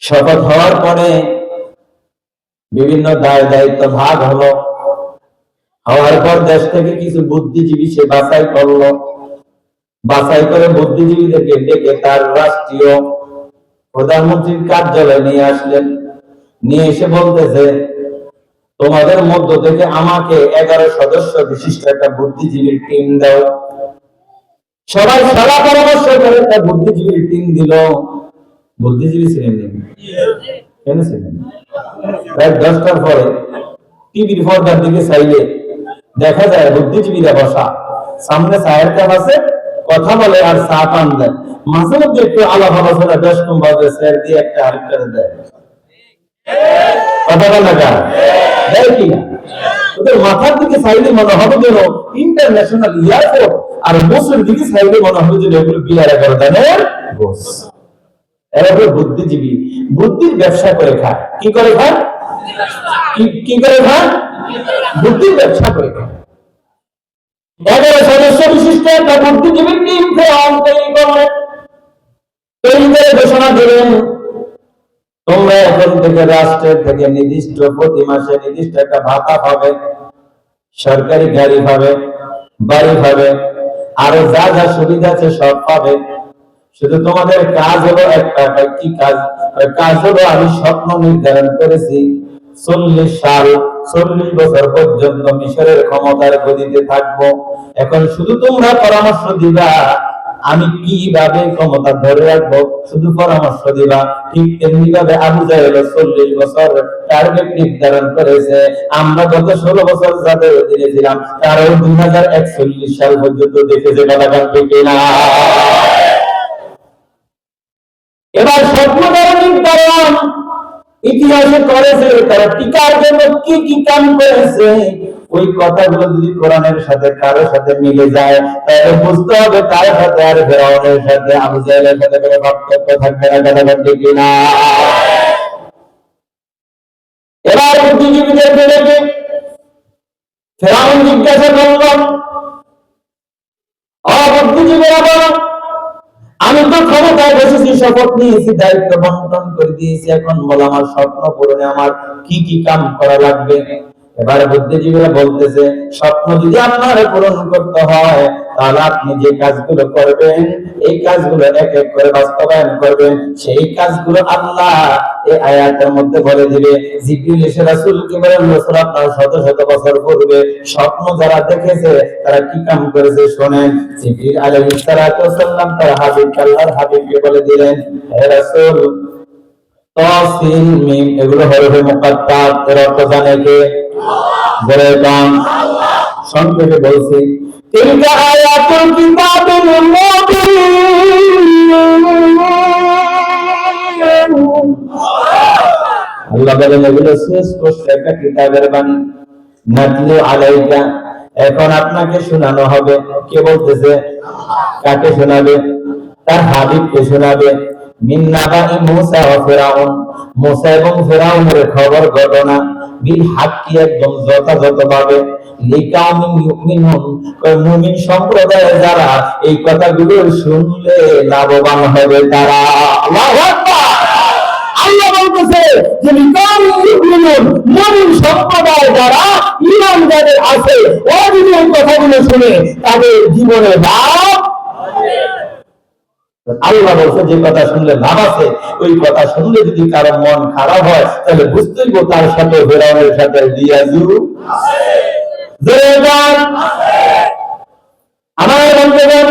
শপথ হওয়ার পরে বিভিন্ন দায় দায়িত্ব ভাগ হলো। হওয়ার পর দেশ থেকে কিছু বুদ্ধিজীবী সে বাছাই করলো। বাছাই করে বুদ্ধিজীবীদেরকে ডেকে তার রাষ্ট্রীয় প্রধানমন্ত্রীর কার্যালয়ে নিয়ে আসলেন। নিয়ে এসে বলতেছে, তোমাদের মধ্য থেকে আমাকে 11 সদস্য বিশিষ্ট একটা বুদ্ধিজীবীর টিম দাও। সবাই সারা পরামর্শ করে একটা বুদ্ধিজীবীর টিম দিল। বুদ্ধিজীবী ছিলেন কেন ছিলেন? প্রায় 10টার পরে টিভির পর্দার দিকে চাইলে দেখা যায় বুদ্ধিজীবীরা বসা, সামনে চায়ের কাপ আছে, কথা বলে আর চা পান দেয়। মাঝে মধ্যে একটু আলাপ আলোচনা 10 কম বাজে স্যার দিয়ে একটা আরেকটা দেয়। কথা বলে না দেয় কিনা? ওদের মাথার দিকে চাইলে মনে হবে যেন ইন্টারন্যাশনাল এয়ারপোর্ট, আর বসের দিকে চাইলে মনে হবে যেন এগুলো বিয়ার 11 দানের বস। এরা হলো বুদ্ধিজীবী, বুদ্ধির ব্যবসা করে খায়। কি করে খায়? কি করে খায়? বুদ্ধির ব্যবসা করে খায়। 11 সদস্য বিশিষ্ট একটা বুদ্ধিজীবী টিম তৈরি করে ঘোষণা দিলেন, তোমরা এখন থেকে রাষ্ট্রের থেকে নির্দিষ্ট প্রতি মাসে নির্দিষ্ট একটা ভাতা পাবে, সরকারি গাড়ি পাবে, বাড়ি পাবে, আরো যা যা সুবিধা আছে সব পাবে। শুধু তোমাদের কাজ হলো একটা, কি কাজ? কাজ হলো আমি স্বপ্ন নির্ধারণ করেছি 40 বছর পর্যন্ত মিশরের ক্ষমতার গদিতে থাকবো। এখন শুধু তোমরা পরামর্শ দিবা আমি কিভাবে ক্ষমতা ধরে রাখবো, শুধু পরামর্শ দিবা। ঠিক তেমনি ভাবে আবু জাহেল 40 বছর টার্গেট নির্ধারণ করেছে। আমরা গত 16 বছর যাদের অধীনে ছিলাম তারাও 2041 সাল পর্যন্ত দেখেছে। কথা ঠিক না? এবার স্বপ্ন দ্বারা নির্ধারণ ইতিহাসে করেছে, তারা টিকার জন্য কি কি কাম করেছে, ওই কথাগুলো যদি কোরআনের সাথে কারো সাথে মিলে যায় তাহলে বুঝতে হবে তার সাথে আর ফেরাউনের সাথে আবু জাহেলের সাথে কোনো পার্থক্য থাকবে না। কথা ঠিক না? এবার বুদ্ধিজীবীদের বেড়ে ফেরাউন জিজ্ঞাসা করল, বুদ্ধিজীবীরা বলো, আমি তো ক্ষমতায় বসেছি, শপথ নিয়েছি, দায়িত্ব বন্টন করে দিয়েছি, এখন বল আমার স্বপ্ন পূরণে আমার কি কি কাম করা লাগবে। এবার বুদ্ধিজীবীরা বলতেছে, স্বপ্ন যদি আপনার পূরণ করতে হয় তাহলে আপনি যে কাজগুলো করবেন এই কাজগুলো এক এক করে বাস্তবায়ন করবেন। সেই কাজগুলো আল্লাহ এই আয়াতের মধ্যে বলে দিবে। জিবরিল এসে রাসূলকে বলেন, রাসূল আপনার শত শত বছর পূর্বে স্বপ্ন যারা দেখেছে তারা কি কাম করেছে শোনেন। জিবরিল আলাইহিস সালাতু ওয়াসসালাম তার হাবিব আল্লাহর হাবিবকে বলে দিলেন, হে রাসূল, তা সিন মিম এগুলো হরফে মুকাত্তার, এর অর্থ জানে কে? বলে কাম সংক্ষেপে বলছি তিলকা আয়াতুল কিতাবিল মুবিন। আল্লাহ বলেন এগুলো সুস্পষ্ট একটা কিতাবের বাণী। নাতলু আলাইকা, এখন আপনাকে শোনানো হবে। কে বলতেছে? কাকে শোনাবে? তার হাবিবকে শোনাবে। মিন নাবাই মুসা ওয়া ফিরাউন, মুসা এবং ফিরাউনের খবর ঘটনা, বিল হাক্কি, একদম যথাযথভাবে। লিকাউমিন ইউমিনুন, মুমিন সম্প্রদায় যারা এই কথাগুলো শুনলে লাভবান হবে তারা। আল্লাহু আকবার। আল্লাহ বলতেছে যে মুমিন সম্প্রদায় যারা ঈমান যাদের আছে ওরা যদি এই কথাগুলো শুনে তাদের জীবনে লাভ। আল্লাহ বলছে যে কথা শুনলে লাভ আছে, ওই কথা শুনলে যদি কারো মন খারাপ হয় তাহলে বুঝতেই গো তার সাথে ফেরাউনের সাথে দিয়াজু আছে। আমার বন্ধুগণ,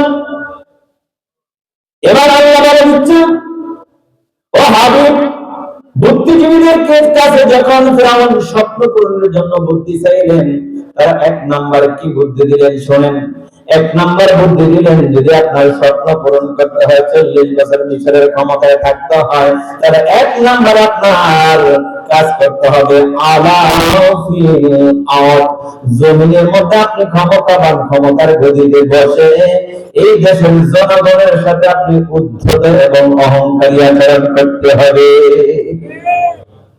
এবার আল্লাহ বলে দিচ্ছে ও হাবিব, বুদ্ধিজীবীদের কাছে যখন ফিরআউন স্বপ্ন পূরণের জন্য বুদ্ধি চাইলেন, তারা এক নাম্বার কি বুদ্ধি দিলেন শোনেন। এক নাম্বার বুদ্ধি দিলেন, যদি আপনার স্বপ্ন পূরণ করতে হয়, 40 বছর মিশরের ক্ষমতায় থাকতে হয়, তাহলে এক নাম্বার আপনার কাজ করতে হবে আলা ফিল আরদ, জমিনের মধ্যে আপনি ক্ষমতাবান, ক্ষমতার গদিতে বসে এই দেশের জনগণের সাথে আপনি উদ্ধত এবং অহংকারী আচরণ করতে হবে।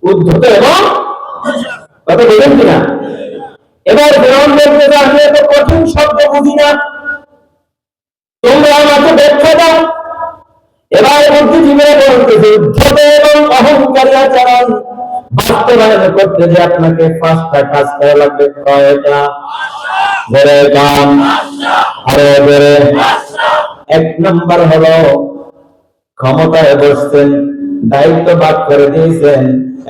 উদ্ধত এবং কথা বলেন কিনা? এবার ফিরআউন বলতে যে আমি এত কঠিন শব্দ বুঝি না, তোমরা আমাকে ব্যাখ্যা দাও। এবার বুদ্ধিজীবীরা বলতেছে উদ্ধত এবং অহংকারী আচরণ বাস্তবায়ন করতে যে আপনাকে 5টা কাজ করা লাগবে। কয়টা? বড় কাম আরো বড়। এক নাম্বার হলো ক্ষমতায় বসছেন, দায়িত্ব ভাগ করে দিয়েছেন,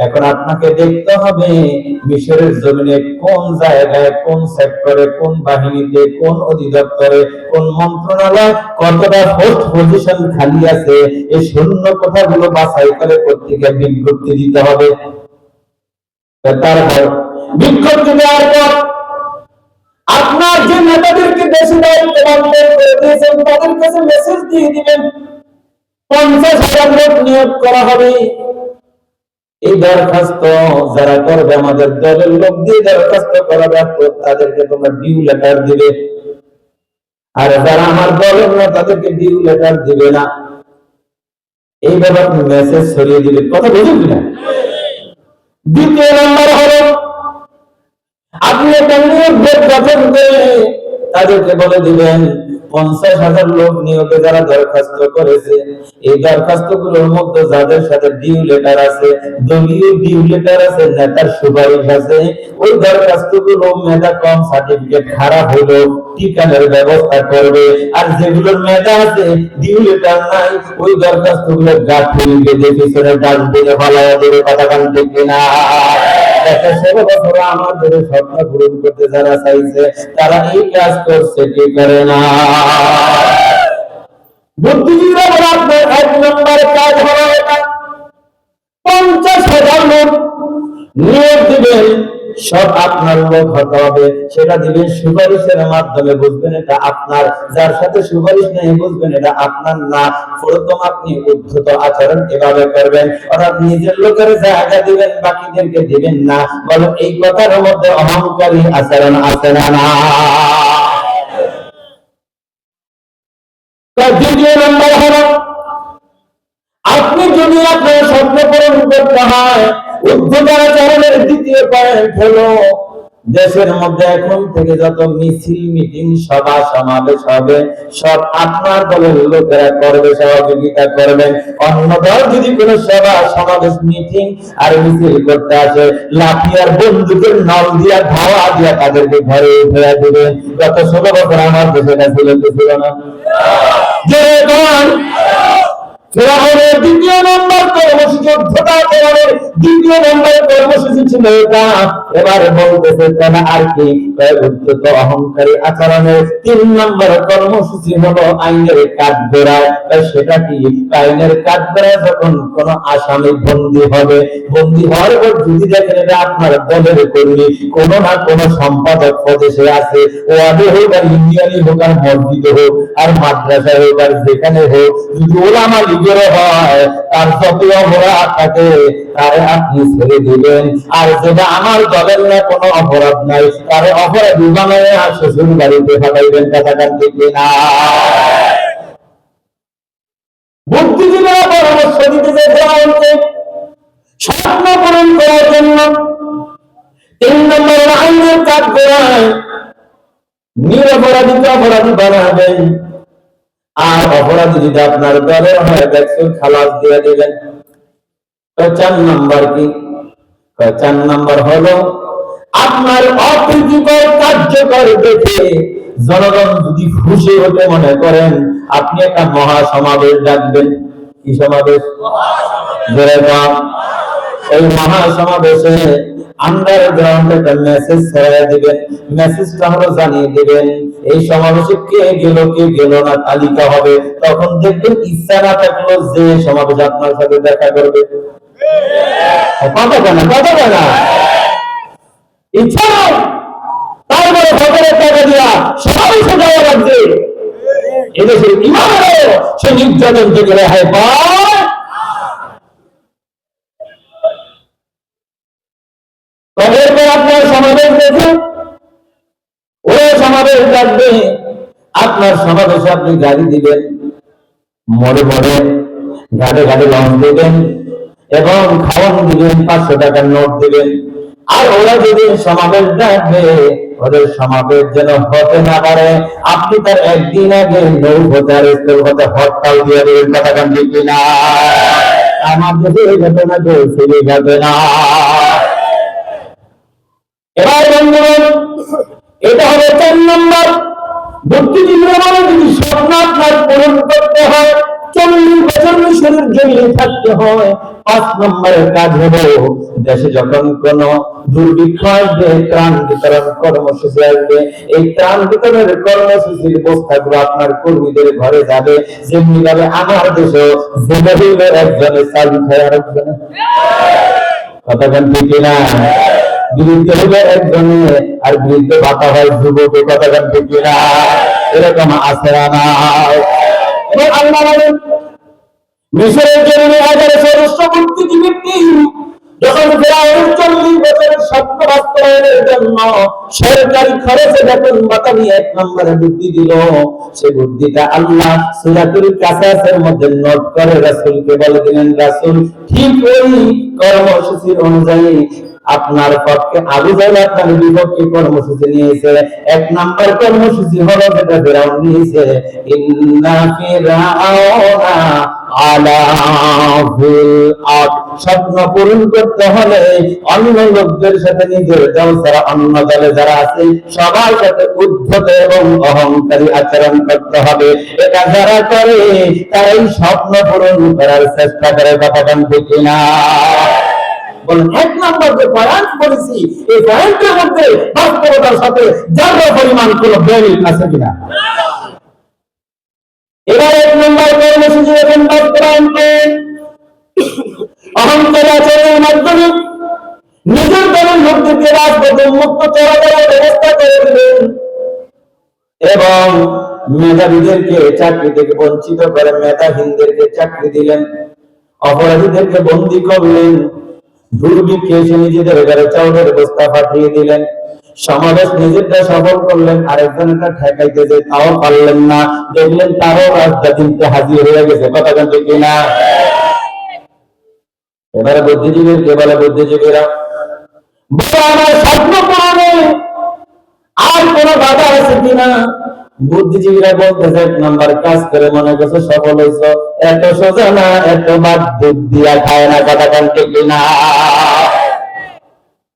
এখন আপনাকে দেখতে হবে মিশরের জমিনে কোন জায়গায়, কোন সেক্টরে, কোন বাহিনীতে, কোন অধিদপ্তরে, কোন মন্ত্রণালয় কতটা পোস্ট পজিশন খালি আছে, এই শূন্য কথাগুলো বাছাই করে পত্রিকায় বিজ্ঞপ্তি দিতে হবে। তারপর বিজ্ঞপ্তি দেওয়ার পর আপনার যে নেতাদেরকে বেশি দায়িত্ব বন্টন করে দিয়েছেন তাদের কাছে মেসেজ দিয়ে দিবেন 50,000 লোক নিয়োগ করা হবে। এই দরখাস্ত যারা করবে আমাদের দলের লোক দিয়ে দরখাস্ত করাবে, তাদেরকে তোমরা ডিউ লেটার দিবে, আর যারা আমার দলের না তাদেরকে ডিউ লেটার দিবে না। এইভাবে আপনি মেসেজ ছড়িয়ে দিবে। কথা বুঝুন কিনা? দ্বিতীয় নম্বর হলো আপনি একটা নিয়োগ বোর্ড গঠন করে তাদেরকে বলে দিবেন 50,000 লোক নিয়োগে যারা দরখাস্ত করেছে, এই দরখাস্ত গুলোর মধ্যে যাদের সাথে ডিউ লেটার আছে, দলীয় ডিউ লেটার আছে, নেতার সুপারিশ আছে, ওই দরখাস্ত গুলো মেধা কম, সার্টিফিকেট খারাপ হলো টিকানের ব্যবস্থা করবে। আর যেগুলোর মেধা আছে, ডিউ লেটার নাই, ওই দরখাস্ত গুলো গাঁঠি বেঁধে পিছনে ডাস্টবিনে ফালাইয়া দেবে। কথা কান ঠিক কিনা? 16 বছর আমাদের স্বপ্ন পূরণ করতে যারা চাইছে তারা এই কাজ করছে, কি করে না? বুদ্ধিজীবীরা বলে আপনার এক নম্বর কাজ হলো এটা, 50,000 লোক নিয়োগ দিবেন, সব আপনার লোক হতে হবে। সেটা দিবেন সুপারিশের মাধ্যমে, বুঝবেন এটা আপনার, যার সাথে সুপারিশ নেই বুঝবেন এটা আপনার না। প্রথম আপনি উদ্ধত আচরণ এভাবে করবেন, অর্থাৎ নিজের লোকের জায়গা দিবেন, বাকিদেরকে দিবেন না। বলেন এই কথার মধ্যে অহংকারী আচরণ আছে না? না। দ্বিতীয় নম্বর হলো আপনি যদি আপনার স্বপ্ন পূরণ করতে হয়, উদ্ধত আচরণের দ্বিতীয় পয়েন্ট হলো দেশের মধ্যে এখন থেকে যত মিছিল, মিটিং, সভা, সমাবেশ হবে সব আপনার দলের লোকেরা করবে, সহযোগিতা করবেন। অন্য দল যদি কোনো সভা, সমাবেশ, মিটিং আর মিছিল করতে আসে, লাঠি আর বন্দুকের নল দিয়া, ধাওয়া দিয়া তাদেরকে ঘরে ফেরা দেবেন। গত 16 বছর আমার দেশে ছিল না? ফিরআউনের দ্বিতীয় নম্বর কর্মসূচি, উদ্ধত আচরণের দ্বিতীয় নম্বর কর্মসূচি ছিল এটা। এবার বলতেছে তাহলে আর কি? উদ্যত অহংকারী আচরণের 3 নম্বর কর্মসূচি হলো আইনের কাঠগড়ায়। সেটা কি? আইনের কাঠগড়ায় যখন কোন আসামি বন্দী হবে, বন্দী হওয়ার পর যদি দেখেন এটা আপনার দলের কর্মী, কোন না কোন সম্পাদক পদে সে আছে, ওয়ার্ডে হোক আর ইউনিয়নে হোক আর মসজিদে হোক আর মাদ্রাসায় হোক আর যেখানে হোক, যদি ওলামা লীগের হয়, তার যত অপরাধ থাকে তারে আপনি ছেড়ে দিবেন। আর যেটা আমার দলের না কোনো অপরাধ নাই, তারে অপরাধী বানায় আর শ্বশুর বাড়িতে ফাটাইবেন। কথাটা ঠিক না? বুদ্ধিজীবীরা পরামর্শ দিতেছে ফেরাউনকে স্বপ্ন পূরণ করার জন্য 3 নম্বর আইনের কাঠগড়ায় নিরপরাধীকে অপরাধী বানাবেন। আর অপরাধী যদি আপনার দলের হয়, দেখছেন খালাস দিয়ে দিবেন। 4 নম্বর কি? 4 নম্বর হলো আপনার অপ্রীতিকর কার্যকর দেখে জনগণ যদি খুশি হতে মনে করেন, আপনি একটা মহাসমাবেশ ডাকবেন। কি সমাবেশ? এই মহাসমাবেশে আন্ডারগ্রাউন্ড একটা মেসেজ ছড়াই দিবেন। মেসেজটা হলো জানিয়ে দিবেন এই সমাবেশে কে গেল না তালিকা হবে। তখন দেখবেন ইচ্ছা না থাকলেও যে সমাবেশ আপনার সাথে দেখা করবে। কথা কেনা ইচ্ছা তারপরে ভোটের টাকা দিয়া সমাবেশে যাওয়া লাগবে। এদেশের ইমামেরও সে নির্যাতন থেকে রেহাই পায়। এরপর আপনার সমাবেশ দেখে ওই সমাবেশ ডাকবে। আপনার সমাবেশে আপনি গাড়ি দিবেন, মোড়ে ঘাটে লঞ্চ দিবেন এবং খাওয়ান দিবেন, 500 টাকার নোট দিবেন। আর ওরা যদি সমাবেশ ডাকবে, ওদের সমাবেশ যেন হতে না পারে, আপনি তার একদিন আগে নৌপথে আর স্থলপথে হরতাল দিয়ে দেবেন। কথা ঠিক না? আমার দেশে এই ঘটনা চলছে, এই ঘটনা। এবার বন্ধুগণ, এটা হবে 4 নম্বর। বুদ্ধিজীবীরা বলে যদি স্বপ্ন আপনার পূরণ করতে হয়, 40 বছর মিশরের জমিনে থাকতে হয়। 5 নম্বরের কাজ হলো দেশে যখন কোন দুর্ভিক্ষ আসবে, ত্রাণ বিতরণ কর্মসূচি আসবে, এই ত্রাণ বিতরণের কর্মসূচির বস্তাগুলো আপনার কর্মীদের ঘরে যাবে। যেমনি ভাবে আমার দেশে যেভাবে একজনে চালু খায় আরেকজনে। কথা ঠিক না? বিরুদ্ধে হলে একজনে আর বিরুদ্ধে বাতা হয় যুবকে। কথা ঠিক না? এরকম আছে না? আল্লাহ বলেন মিশরের জমিনে 1100 বুদ্ধিজীবীর টিম যখন ফেরাউন 40 বছরের স্বপ্ন বাস্তবায়নের জন্য সরকারি খরচে বেতন ভাতা নিয়ে 1 নম্বরে বুদ্ধি দিল, সে বুদ্ধিটা আল্লাহ সূরাতুল কাসাসের মধ্যে নোট করে রাসূলকে বলে দিলেন, রাসূল ঠিক ওই কর্মসূচির অনুযায়ী আপনার পক্ষে আবু জাহেল আপনার বিপক্ষে কর্মসূচি নিয়েছে। 1 নম্বর কর্মসূচি হলো যেটা ফেরাউন নিয়েছে, ইন্না ফিরাউনা আলা ফিল আরদ। স্বপ্ন পূরণ করতে হলে অন্য লোকদের সাথে নিজের দল ছাড়া অন্য দলে যারা আছে সবার সাথে উদ্ধত এবং অহংকারী আচরণ করতে হবে। এটা যারা করে তারাই স্বপ্ন পূরণ করার চেষ্টা করে। কথা ঠিক না? বলেন 1 নম্বর যে পয়েন্ট বলেছি, এই পয়েন্টের মধ্যে বাস্তবতার সাথে যারা পরিমাণ কোনো বেরিয়ে আছে কিনা? এবার 1 নম্বর কর্মসূচি এখন বাস্তবায়ন করেন অহংকারী আচরণের মাধ্যমে নিজের দলের লোকদেরকে রাজপথে মুক্ত চলাচলের ব্যবস্থা করে দিলেন এবং মেধাবীদেরকে চাকরি থেকে বঞ্চিত করে মেধাহীনদেরকে চাকরি দিলেন। অপরাধীদেরকে বন্দী করলেন। দুর্ভিক্ষে এসে নিজেদের ঘরে চাউলের বস্তা পাঠিয়ে দিলেন। সমাবেশ নিজেরটা সফল করলেন, আরেকজনটা ঠেকাইতে যে তাও পারলেন না। দেখলেন তারও রাজনীতিতে হাজির হয়ে গেছে। কথা ঠিক না? এবারে বুদ্ধিজীবীকে বলে, বুদ্ধিজীবীরা আমার স্বপ্ন পূরণে আর কোন বাধা আছে কিনা? বুদ্ধিজীবীরা বলতেছে 1 নম্বর কাজ করে মনে করছে সফল হয়েছ। এত সোজা না, এত বাদ বুদ্ধিয়া খায় না। কথা ঠিক না?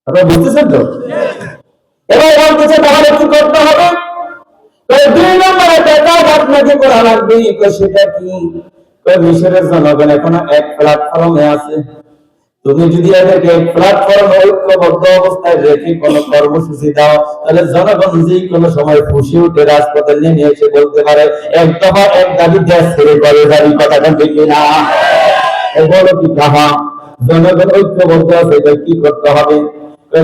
আপনারা বুঝতেছেন তো? এবার বলতেছে তাহলে কি করতে হবে? 2 নম্বরে কাজ আপনাকে করা লাগবে। সেটা কি? মিশরের জনগণ এখনো এক প্ল্যাটফর্মে আছে। তুমি যদি এদেরকে প্ল্যাটফর্মে ঐক্যবদ্ধ অবস্থায় রেখে কোন কর্মসূচি দাও, তাহলে জনগণ যে কোনো সময় খুশি উঠে রাজপথে নেমে এসে বলতে পারে এক দফা এক দাবি দেশ ছেড়ে করে দাবি। কথাটা ঠিক না? বলো কি কাহা জনগণ ঐক্যবদ্ধ আছে, এটা কি করতে হবে?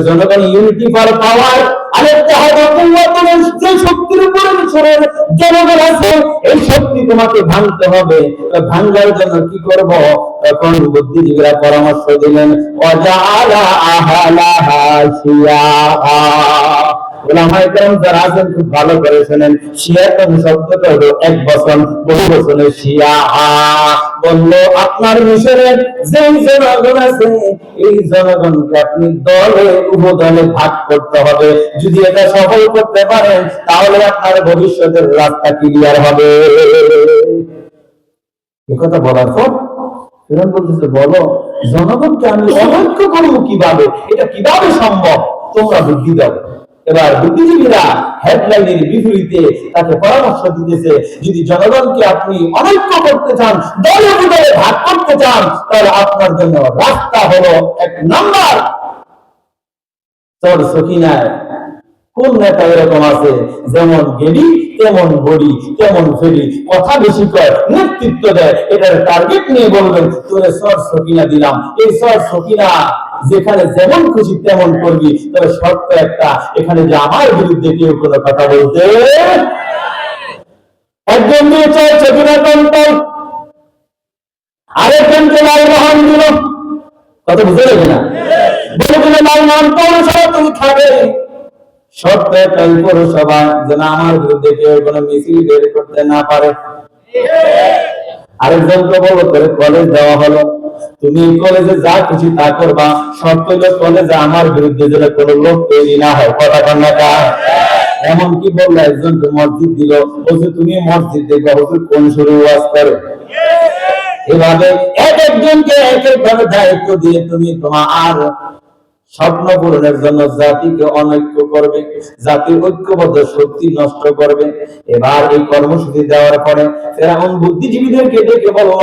জনগণ ইউনিটি ফর পাওয়ার, আরেকটা হবে কুওয়াতুল, যে শক্তির উপরে জনগণ আছে এই শক্তি তোমাকে ভাঙতে হবে। ভাঙার জন্য কি করব? তখন বুদ্ধিজীবীরা পরামর্শ দিলেন ওয়াজাআলা আহলাহা শিয়াআ। উলামায়ে কেরাম যারা আছেন খুব ভালো করে শুনেন, শিয়াতুন শব্দটা হলো এক বচন, বহু বচনের শিয়াআ। বললো আপনার মিশরের যে জনগণ আছে এই জনগণকে আপনি দলে উপদলে ভাগ করতে হবে। যদি এটা সফল করতে পারেন তাহলে আপনার ভবিষ্যতের রাস্তা ক্লিয়ার হবে। এই কথা বলার পর ফিরআউন বলতেছে, বলো জনগণকে আমি অনৈক্য করবো কিভাবে? এটা কিভাবে সম্ভব? তোমরা বুদ্ধি দাও। এবার বুদ্ধিজীবীরা হেডলাইনের বিপরীতে তাকে পরামর্শ দিতেছে, যদি জনগণকে আপনি অনৈক্য করতে চান, দলে দলে ভাগ করতে চান, তাহলে আপনার জন্য রাস্তা হলো এক নাম্বার, চর সকিনায় কোন নেতা এরকম আছে যেমন গেলি তেমন বডি তেমন ফেরি, কথা বেশি কয়, নেতৃত্ব দেয়, এটার টার্গেট নিয়ে বলবেন তোরে চর সকিনা দিলাম। এই চর সকিনা যেখানে যেমন খুশি তেমন করবি, তবে শর্ত একটা, এখানে যে আমার বিরুদ্ধে কেউ কোনো কথা বলতে একজন দিয়ে চর সকিনা কন্ট্রোল, আরেকজনকে লাল মোহন দিল। কথা বুঝতে পারবে না? বলে দিলে লাল মোহন পৌরসভা তুমি খাবে, শর্ত একটাই, পৌরসভা যেন আমার বিরুদ্ধে কেউ কোনো মিছিল বের করতে না পারে। আরেকজনকে বলো করে কলেজ দেওয়া হলো, তুমি কলেজে যা খুশি তা করবা, শর্ত হলো কলেজে আমার বিরুদ্ধে যেন কোনো লোক তৈরি না হয়। কথা কন্যাটা এমনকি বললো একজনকে মসজিদ দিল, বলছে তুমি মসজিদ দেখবা হুজুর কোন সুরে ওয়াজ করে। এভাবে এক একজনকে এক এক ভাবে দায়িত্ব দিয়ে তুমি তোমার স্বপ্ন পূরণের জন্য জাতিকে অনৈক্য করবে, জাতির ঐক্যবদ্ধ শক্তি নষ্ট করবে। এবার এই কর্মসূচি দেওয়ার পরে ফিরআউন বুদ্ধিজীবীদেরকে ডেকে বলল,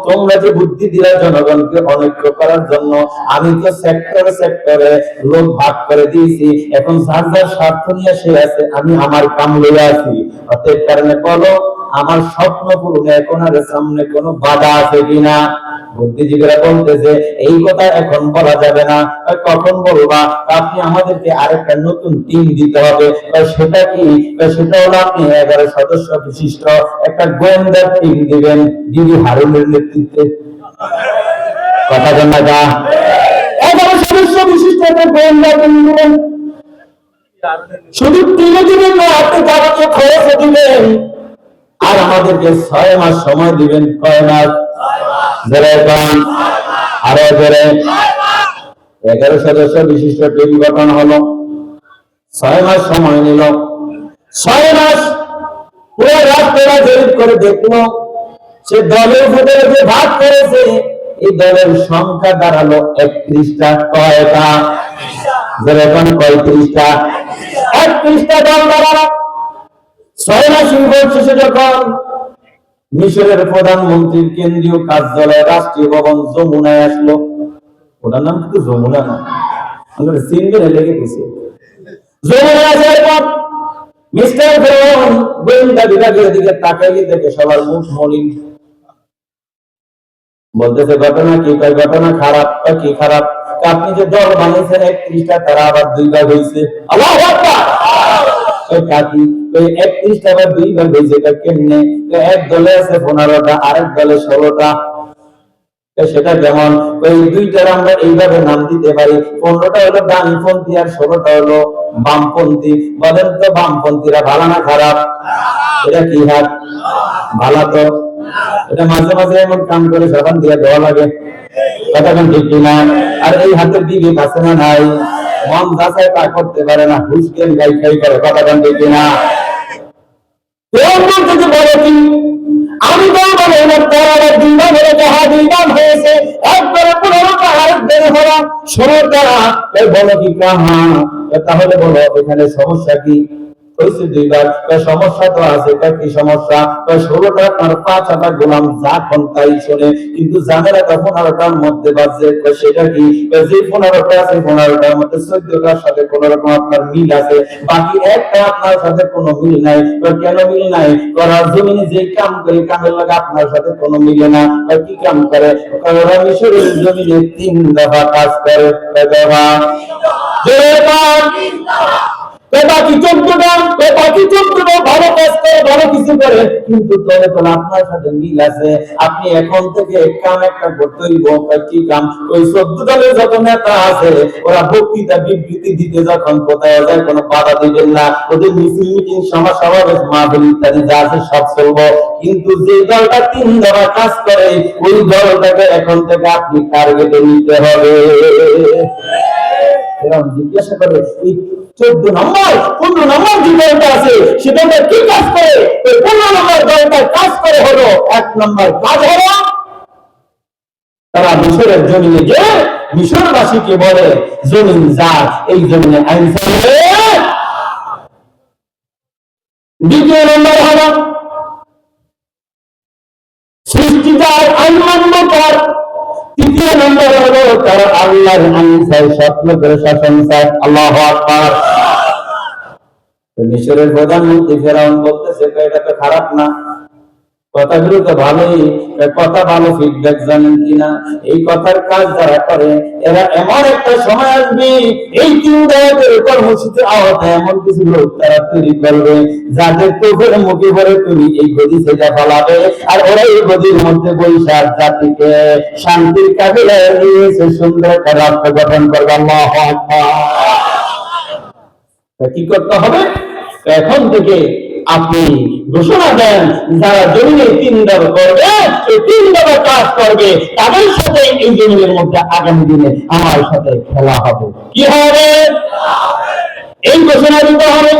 তোমরা যে বুদ্ধি দিলা জনগণকে অনৈক্য করার জন্য, আমি তো সেক্টরে সেক্টরে লোক ভাগ করে দিয়েছি, এখন যার যার স্বার্থ নিয়ে সে আছে, আমি আমার কাম লইয়া আছি। অতএব কারণে বলো আমার স্বপ্ন পূরণে এখন আর সামনে কোনো বাধা আছে কিনা? বুদ্ধিজীবীরা বলতেছে এই কথা এখন বলা যাবে না। কখন বলবা? আপনি আমাদেরকে আরেকটা নতুন টিম দিতে হবে। সেটা কি? সেটা হলো আপনি 11 সদস্য বিশিষ্ট একটা গোয়েন্দা টিম দিবেন, ডিবি হারুনের নেতৃত্বে। কথা বল না যা, 11 সদস্য বিশিষ্ট একটা গোয়েন্দা টিম দিবেন। শুধু টিমে দিবেন না, আপনি যাবতীয় খরচ দিবেন, আর আমাদেরকে 6 মাস সময় দিবেন। কয় মাস? আরো ধরে 11 সদস্য বিশিষ্ট টিম গঠন হলো, 6 মাস সময় নিল। 6 মাস পুরো রাষ্ট্ররা জরিপ করে দেখলো, সে দলের উপরে যে ভাগ করেছে এই দলের সংখ্যা দাঁড়ালো 31টা। কয়টা? যেরকম 35টা, 31টা দল দাঁড়ালো। 6 মাস শেষে যখন মিশরের প্রধানমন্ত্রীর কেন্দ্রীয় কার্যালয় রাষ্ট্রীয় ভবন যমুনায় আসলো, ওটার নাম কিন্তু যমুনা না, আমরা সিঙ্গেলে লেগে গেছি। যমুনায় আসার পর মিস্টার ফিরআউন গোয়েন্দা বিভাগের দিকে তাকাইয়ে দেখে সবার মুখ মলিন। বলতেছে ঘটনা কি? কয় ঘটনা খারাপ। কি খারাপ? আপনি যে দল বানিয়েছেন 31টা, তারা আবার 2 ভাগ হয়েছে। আল্লাহু আকবার। কাকি 31টা আবার 2 ভাগ হয়েছে, এটা কেমনে? এক দলে আছে 15টা, আরেক দলে 16টা। সেটা যেমন ওই 2টার আমরা এইভাবে নাম দিতে পারি, 15টা হলো ডানপন্থী আর 16টা হলো বামপন্থী। বলেন তো বামপন্থীরা ভালো না খারাপ? এটা কি হাত? ভালো তো। এটা মাঝে মাঝে এমন কাম করে সাবান দিয়ে দেওয়া লাগে। কথা কোন ঠিক না? আর এই হাতের বিবেক আছে না নাই? মন যাচাই তা করতে পারে না, হুসকেন গাই খাই করে। কথা কোন ঠিক না? বলে কি আমি বলবো না, তারা 2 ভাগে জাহাদিদান হয়েছে, একবারে 15টা, আরেকবারে হলো 16টা। বলো কি কাহা? তাহলে বলো এখানে সমস্যা কি? হয়েছে দুইবার। সমস্যা তো আছে, কি সমস্যা? 16টা আপনার 5 গোলাম যখন তাই শোনে, কিন্তু জানে না 15টার মধ্যে বাজে। সেটা কি? যে 15টা আছে 15টার মধ্যে 14টার সাথে কোন রকম আপনার মিল আছে, বাকি একটা আপনার সাথে কোনো মিল নাই। কেন মিল নাই? করার জমিনে যে কাম করে কামের লাগে আপনার সাথে কোনো মিলে না। কি কাম করে? ওরা মিশরের জমিনে 3 দফা কাজ করে। বাকি 14টা ভালো কাজ করে, ভালো কিছু করে, কিন্তু তলে তলে আপনার সাথে মিল আছে। আপনি এখন থেকে কাম একটা করতে হইব। কি কাম? ওই 14 দলের যত নেতা আছে ওরা বক্তৃতা বিবৃতি দিতে যখন কোথায় যায় কোনো বাধা দিবেন না। ওদের মিছিল মিটিং সমাবেশ মাহফিল ইত্যাদি যা আছে সব চলবো, কিন্তু যে দলটা 3 দফা কাজ করে ওই দলটাকে এখন থেকে আপনি টার্গেটে নিতে হবে। জিজ্ঞাসা করে 14 নম্বর 15 নম্বর যে দলটা আছে সেটা কি কাজ করে? 15 নম্বর দলটা কাজ করে হলো, 1 নম্বর কাজ হলো তারা মিশরের জমিনে যে মিশরবাসীকে বলে জমিন যার, এই জমিনে আইন চলবে। 2 নম্বর হলো সৃষ্টিটার আইন মান্য কর। 3 নম্বর হলো তারা আল্লাহর আইন চায়, স্বপ্ন করে শাসন চায়। আল্লাহু আকবার। মিশরের প্রধানমন্ত্রী ফেরাউন বলতেছে এটা তো খারাপ না, কথাগুলো তো ভালোই, কথা ভালো, ফিডব্যাক জানেন কিনা? এই কথার কাজ যারা করে এরা এমন একটা সময় আসবে, এই 3 দলের কর্মসূচির আওতায় এমন কিছু লোক তারা তৈরি করবে যাদের চোখের মুখে ভরে তুমি এই গদি সেটা ফলাবে, আর ওরা এই গদির মধ্যে বৈশাখ জাতিকে শান্তির কাবিলায় নিয়েছে, সুন্দর একটা রাষ্ট্র গঠন করবে। আল্লাহু আকবার। কি করতে হবে? এখন থেকে আপনি ঘোষণা দেন যারা জমিনে 3 দফা করবে, এই 3 দফা কাজ করবে, তাদের সাথে এই জমিনের মধ্যে আগামী দিনে আমার সাথে খেলা হবে। কি হবে? এই ঘোষণা দিতে হবে।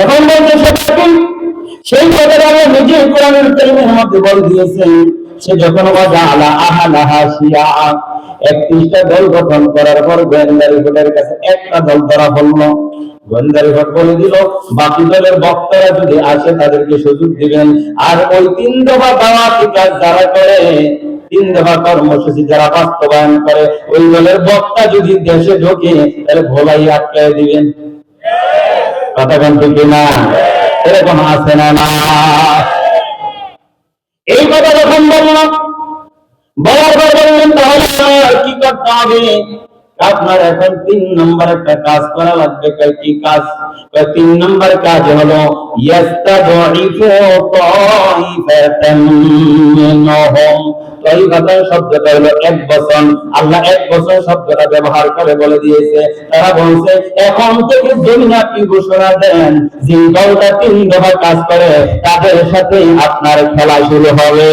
এখন বলতে সেটা সেই কথাটা আমরা নিজে কোরআনের কারিমের মধ্যে বলে দিয়েছেন। সে যখন ওয়াজআলা আহলাহা শিয়া 31টা দল গঠন করার পর গোয়েন্দারি ভোটের কাছে একটা দল ধরা পড়ল। গোয়েন্দারি ভোট বলে দিল বাকি দলের বক্তারা যদি আসে তাদেরকে সুযোগ দিবেন, আর ওই 3 দফা দাওয়াতি কাজ যারা করে, 3 দফা কর্মসূচি যারা বাস্তবায়ন করে, ওই দলের বক্তা যদি দেশে ঢোকে তাহলে ভোলাই আটকায় দিবেন। কথা বলতে কিনা? এরকম আছে না? না, এই কথা যখন বললাম বলার পর বললেন তাহলে কি করতে হবে? আপনার এখন 3 নম্বর একটা কাজ করা লাগবে। কি কাজ? 3 নম্বর কাজ হলো ইয়াস্তাদঈফু তাইফাতাম মিনহুম। তাইফাতান শব্দটা হলো 1 বছর। আল্লাহ 1 বছর শব্দটা ব্যবহার করে বলে দিয়েছে। তারা বলছে এখন থেকে জমিনে আপনি ঘোষণা দেন যে দলটা 3 দফা কাজ করে তাদের সাথে আপনার খেলা শুরু হবে।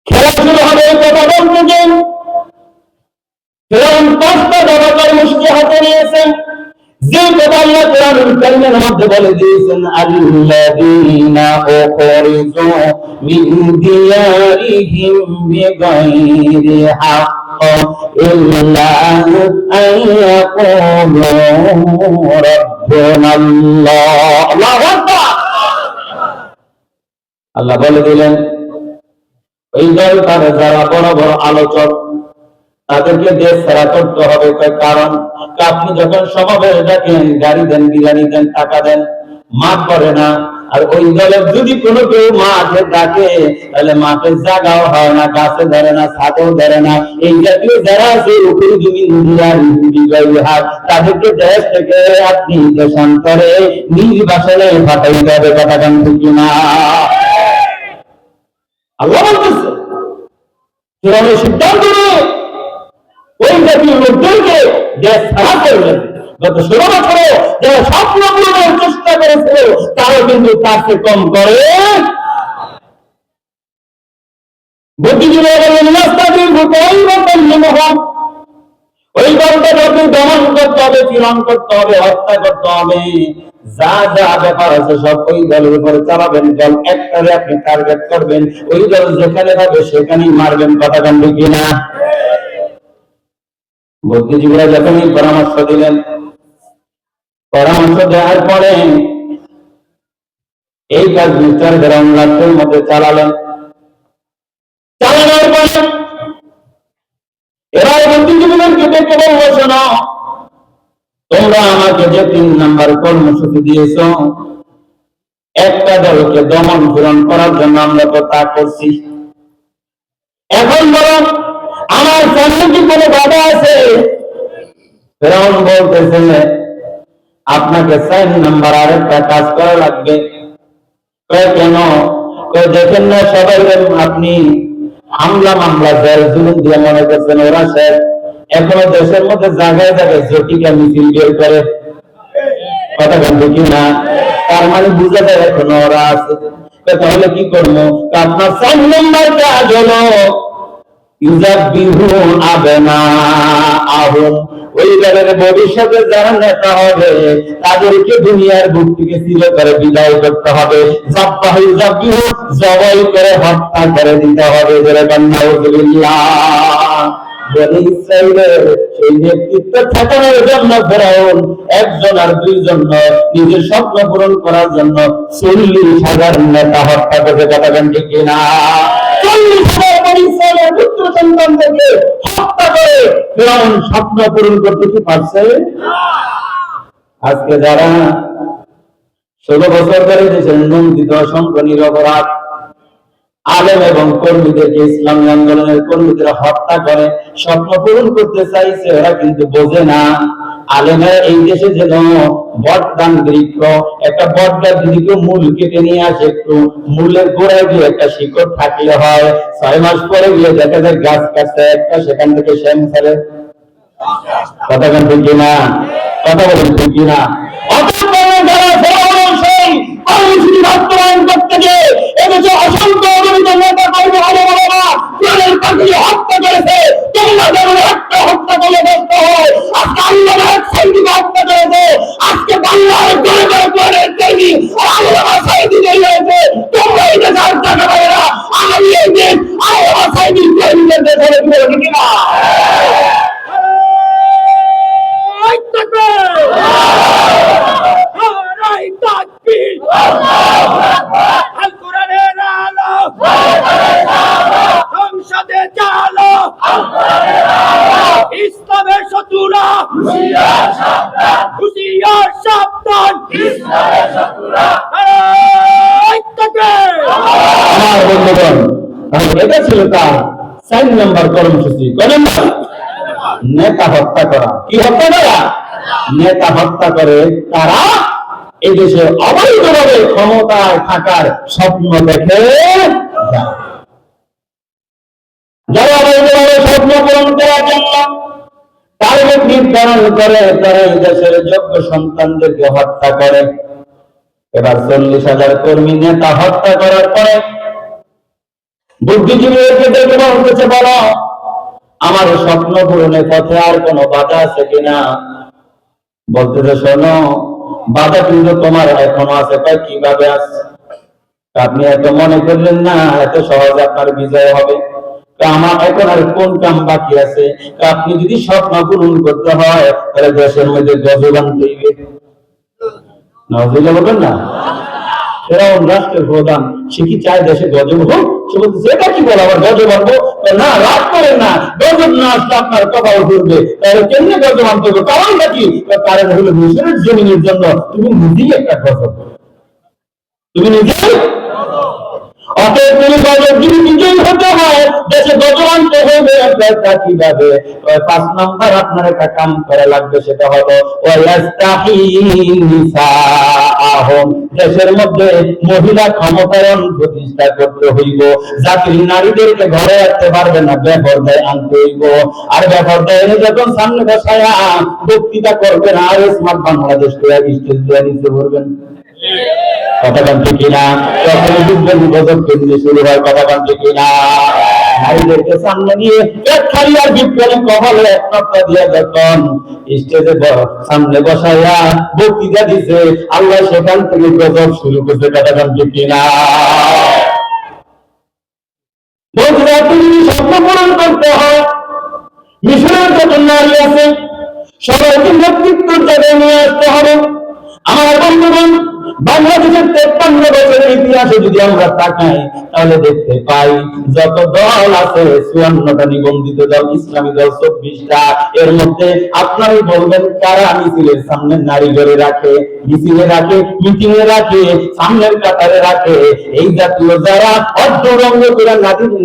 খেলা শুরু হবে এই কথা বলতে গেন ফেরাউন 5টা দফা কর্মসূচি হাতে নিয়েছেন। যে কথা আল্লাহ কোরআনুল কারীমের মধ্যে বলে দিয়েছেন আল্লাযীনা উখরিজু মিন দিয়ারিহিম বিগাইরি হাক্ক ইল্লা আইয়াকুলু রাব্বুনাল্লাহ। আল্লাহু আকবার। আল্লাহ বলে দিলেন ওই দলটার যারা বড় বড় আলোচক তাদেরকে দেশ ছাড়া করতে হবে। কারণ আপনি যখন সমাবেশ ডাকেন, গাড়ি দেন, বিরিয়ানি দেন, টাকা দেন, মাঠ করে না। আর ওই দলের যদি কোনো কেউ মাঠে ডাকে তাহলে মাঠের জায়গাও হয় না, গাছে ধরে না, ছাদেও ধরে না। এই জাতীয় যারা আছে উপরি জমিন হাত তাদেরকে দেশ থেকে আপনি দেশান্তরে নির্বাসনে পাঠাইতে হবে। কথা কেন ঠিক না? আল্লাহ বলতেছে ফেরাউন সিদ্ধান্ত নিয়ে ওই জাতীয় লোকদেরকে দেশ ছাড়া করলেন। গত 16 বছরে যারা স্বপ্ন পূরণের চেষ্টা করেছিল তারা কিন্তু তার চেয়ে কম করে বুদ্ধিজীবী বলেন ওই দলটাকে আপনি দমন করতে হবে, পীড়ন করতে হবে, হত্যা করতে হবে। যা যা ব্যাপার আছে সব ওই দলের উপরে চালাবেন। দল একটারে আপনি টার্গেট করবেন, ওই দল যেখানে হবে সেখানেই মারবেন। কথা বলবে কিনা? বুদ্ধিজীবীরা যখনই পরামর্শ দিলেন, পরামর্শ দেওয়ার পরে এই কাজ মিস্টার ফেরাউন রাষ্ট্রের মধ্যে চালালেন। চালানোর পরে এবার বুদ্ধিজীবীদেরকে ডেকে বলবো, শোনো, তোমরা আমাকে যে 3 নাম্বার কর্মসূচি দিয়েছ, একটা দলকে দমন পূরণ করার জন্য আমরা তো তা করছি। এখন বলো, আমার সামনে কি কোনো বাধা আছে? ফেরাউন বলতেছে, আপনাকে 4 নাম্বার আরেকটা কাজ করা লাগবে। কেন? দেখেন না সবাই আপনি হামলা মামলা জেল জুলুম দিয়ে মনে করছেন ওরা শেষ, এখনো দেশের মধ্যে জায়গায় জায়গায় জটিকা মিছিল বের করে, কথা বলবে কিনা? তার মানে বুঝা যায় এখনো ওরা আছে। তাহলে কি করবো? আপনার 4 নম্বর কাজ হলো ওই দলের ভবিষ্যতে যারা নেতা হবে তাদেরকে দুনিয়ার বুক থেকে চিরতরে বিদায় করতে হবে, জবাই করে হত্যা করে দিতে হবে। বনি ইসরাইলের সেই নেতৃত্ব ঠেকানোর জন্য ফেরাউন 1 জন আর 2 জন নিজের স্বপ্ন পূরণ করার জন্য 40,000 নেতা হত্যা করে, কথা বলেন ঠিক কিনা? 40,000 বনি ইসরাইলের পুত্র সন্তানদেরকে হত্যা করে ফেরাউন স্বপ্ন পূরণ করতে কি পারছে? আজকে যারা 16 বছর ধরে দেশের নন্দিত অসংখ্য নিরপরাধ আলেম এবং কর্মীদেরকে, ইসলামী আন্দোলনের কর্মীদের হত্যা করে স্বপ্ন পূরণ করতে চাইছে, ওরা কিন্তু বোঝে না আলেমেরা এই দেশে যেন বটগান বৃক্ষ, একটা বটগাছ যদি কেউ মূল কেটে নিয়ে আসে, একটু মূলের গোড়ায় দিয়ে একটা শিকড় থাকলে হয়, 6 মাস পরে গিয়ে দেখা যায় গাছ কাটছে একটা, সেখান থেকে শ্যাম ছাড়ে। কথা বলেন ঠিক কিনা? কথা বলেন ঠিক কিনা? কর্মসূচি বাস্তবায়ন করতে গিয়ে এদেশে অসংখ্য অগণিত নেতা কর্মী আলেমেরা প্রাণের পাখি হত্যা করেছে। তোমরা যেমন একটা হত্যা করলে ব্যস্ত হয়, আজকে আল্লাহ এক সৈনিক হত্যা করেছে, আজকে বাংলার ঘরে ঘরে প্রাণের তৈরি আল্লাহ সাইদি হয়েছে। তোমরা এই দেশে হত্যা করে না, আগামী এই দিন আল্লাহ সাইদি কর্মীদের দেশে কিনা? সংসদে চালো ইসলামের শত্রুরা, হুঁশিয়ার সাবধান। আমার বন্ধুগণ, এটা ছিল তার 4 নম্বর কর্মসূচি। নেতা হত্যা করা। কি হত্যা করা? নেতা হত্যা করে তারা এই দেশে অবৈধভাবে ক্ষমতায় থাকার স্বপ্ন দেখে যায়। যারা অবৈধভাবে স্বপ্ন পূরণ করার জন্য টার্গেট নির্ধারণ করে, তারা এই দেশের যোগ্য সন্তানদেরকে হত্যা করে। এবার 40,000 কর্মী নেতা হত্যা করার পরে বুদ্ধিজীবীদেরকে দেখে বলতেছে, বলো আমার স্বপ্ন পূরণের পথে আর কোনো বাধা আছে কিনা? বলতেছে, শোনো, বাধা কিন্তু তোমার এখনো আছে। তাই কিভাবে আছে? আপনি এত মনে করলেন না এত সহজে আপনার বিজয় হবে। আমার এখন আর কোন কাম বাকি আছে? আপনি যদি স্বপ্ন পূরণ করতে হয় তাহলে দেশের মধ্যে গজব আনতে হইবে। বলবেন না? ফেরাউন রাষ্ট্রের প্রধান, সে কি চায় দেশে গজব হোক? সে বলতেছে, এটা কি বল, আবার গজব আনবো? না, রাগ করেন না, গজব না আসলে আপনার কপাল ঘুরবে। তাহলে কেমনে গজব আনতে হবে? কারণটা কি? কারণ হলো মিশরের জমিনের জন্য তুমি নিজেই একটা গজব, তুমি নিজেই। অতএব তুমি গজব যদি নিজেই হতে হয়, দেশে গজব আনতে হবে। কিভাবে? 5 নম্বর আপনার একটা কাম করা লাগবে, সেটা হলো দেশের মধ্যে মহিলা ক্ষমতায়ন প্রতিষ্ঠা করতে হইব। জাতির নারীদেরকে ঘরে রাখতে পারবে না, বেপরদায় আনতে হইব। আর বেপরদায় এনে যখন সামনে বসায়া বক্তৃতা করবেন, আর স্মার্ট বাংলাদেশ স্টেজ দিয়ে নিতে পারবেন। কথা বলতে কিনা? তখন বুঝবেন গজব কেন্দ্রে শুরু হয়। কথা বলতে কিনা? নারীদেরকে সামনে নিয়ে এক খালি আর বিপ্লবী কপালে এক নকটা দিয়ে যখন স্টেজে সামনে বসাইয়া বক্তৃতা দিছে, আল্লাহ সেখান থেকে গজব শুরু করছে। কথা বলতে কিনা? বন্ধুরা, তুমি স্বপ্ন পূরণ করতে হয়, মিশরের যত নারী আছে সবাইকে নেতৃত্বের জায়গায় নিয়ে আসতে হবে। আমার বন্ধুগণ, বাংলাদেশের 53 বছরের ইতিহাসে যদি আমরা তাকাই তাহলে দেখতে পাই যত দল আছে 54টা নিবন্ধিত দল, ইসলামী দল 24টা। এর মধ্যে আপনারাই বলবেন কারা মিছিলের সামনে নারী ঘরে রাখে, মিছিলে রাখে, মিটিং এ রাখে, সামনের কাতারে রাখে? এই জাতীয় যারা অর্ধরঙ্গ করে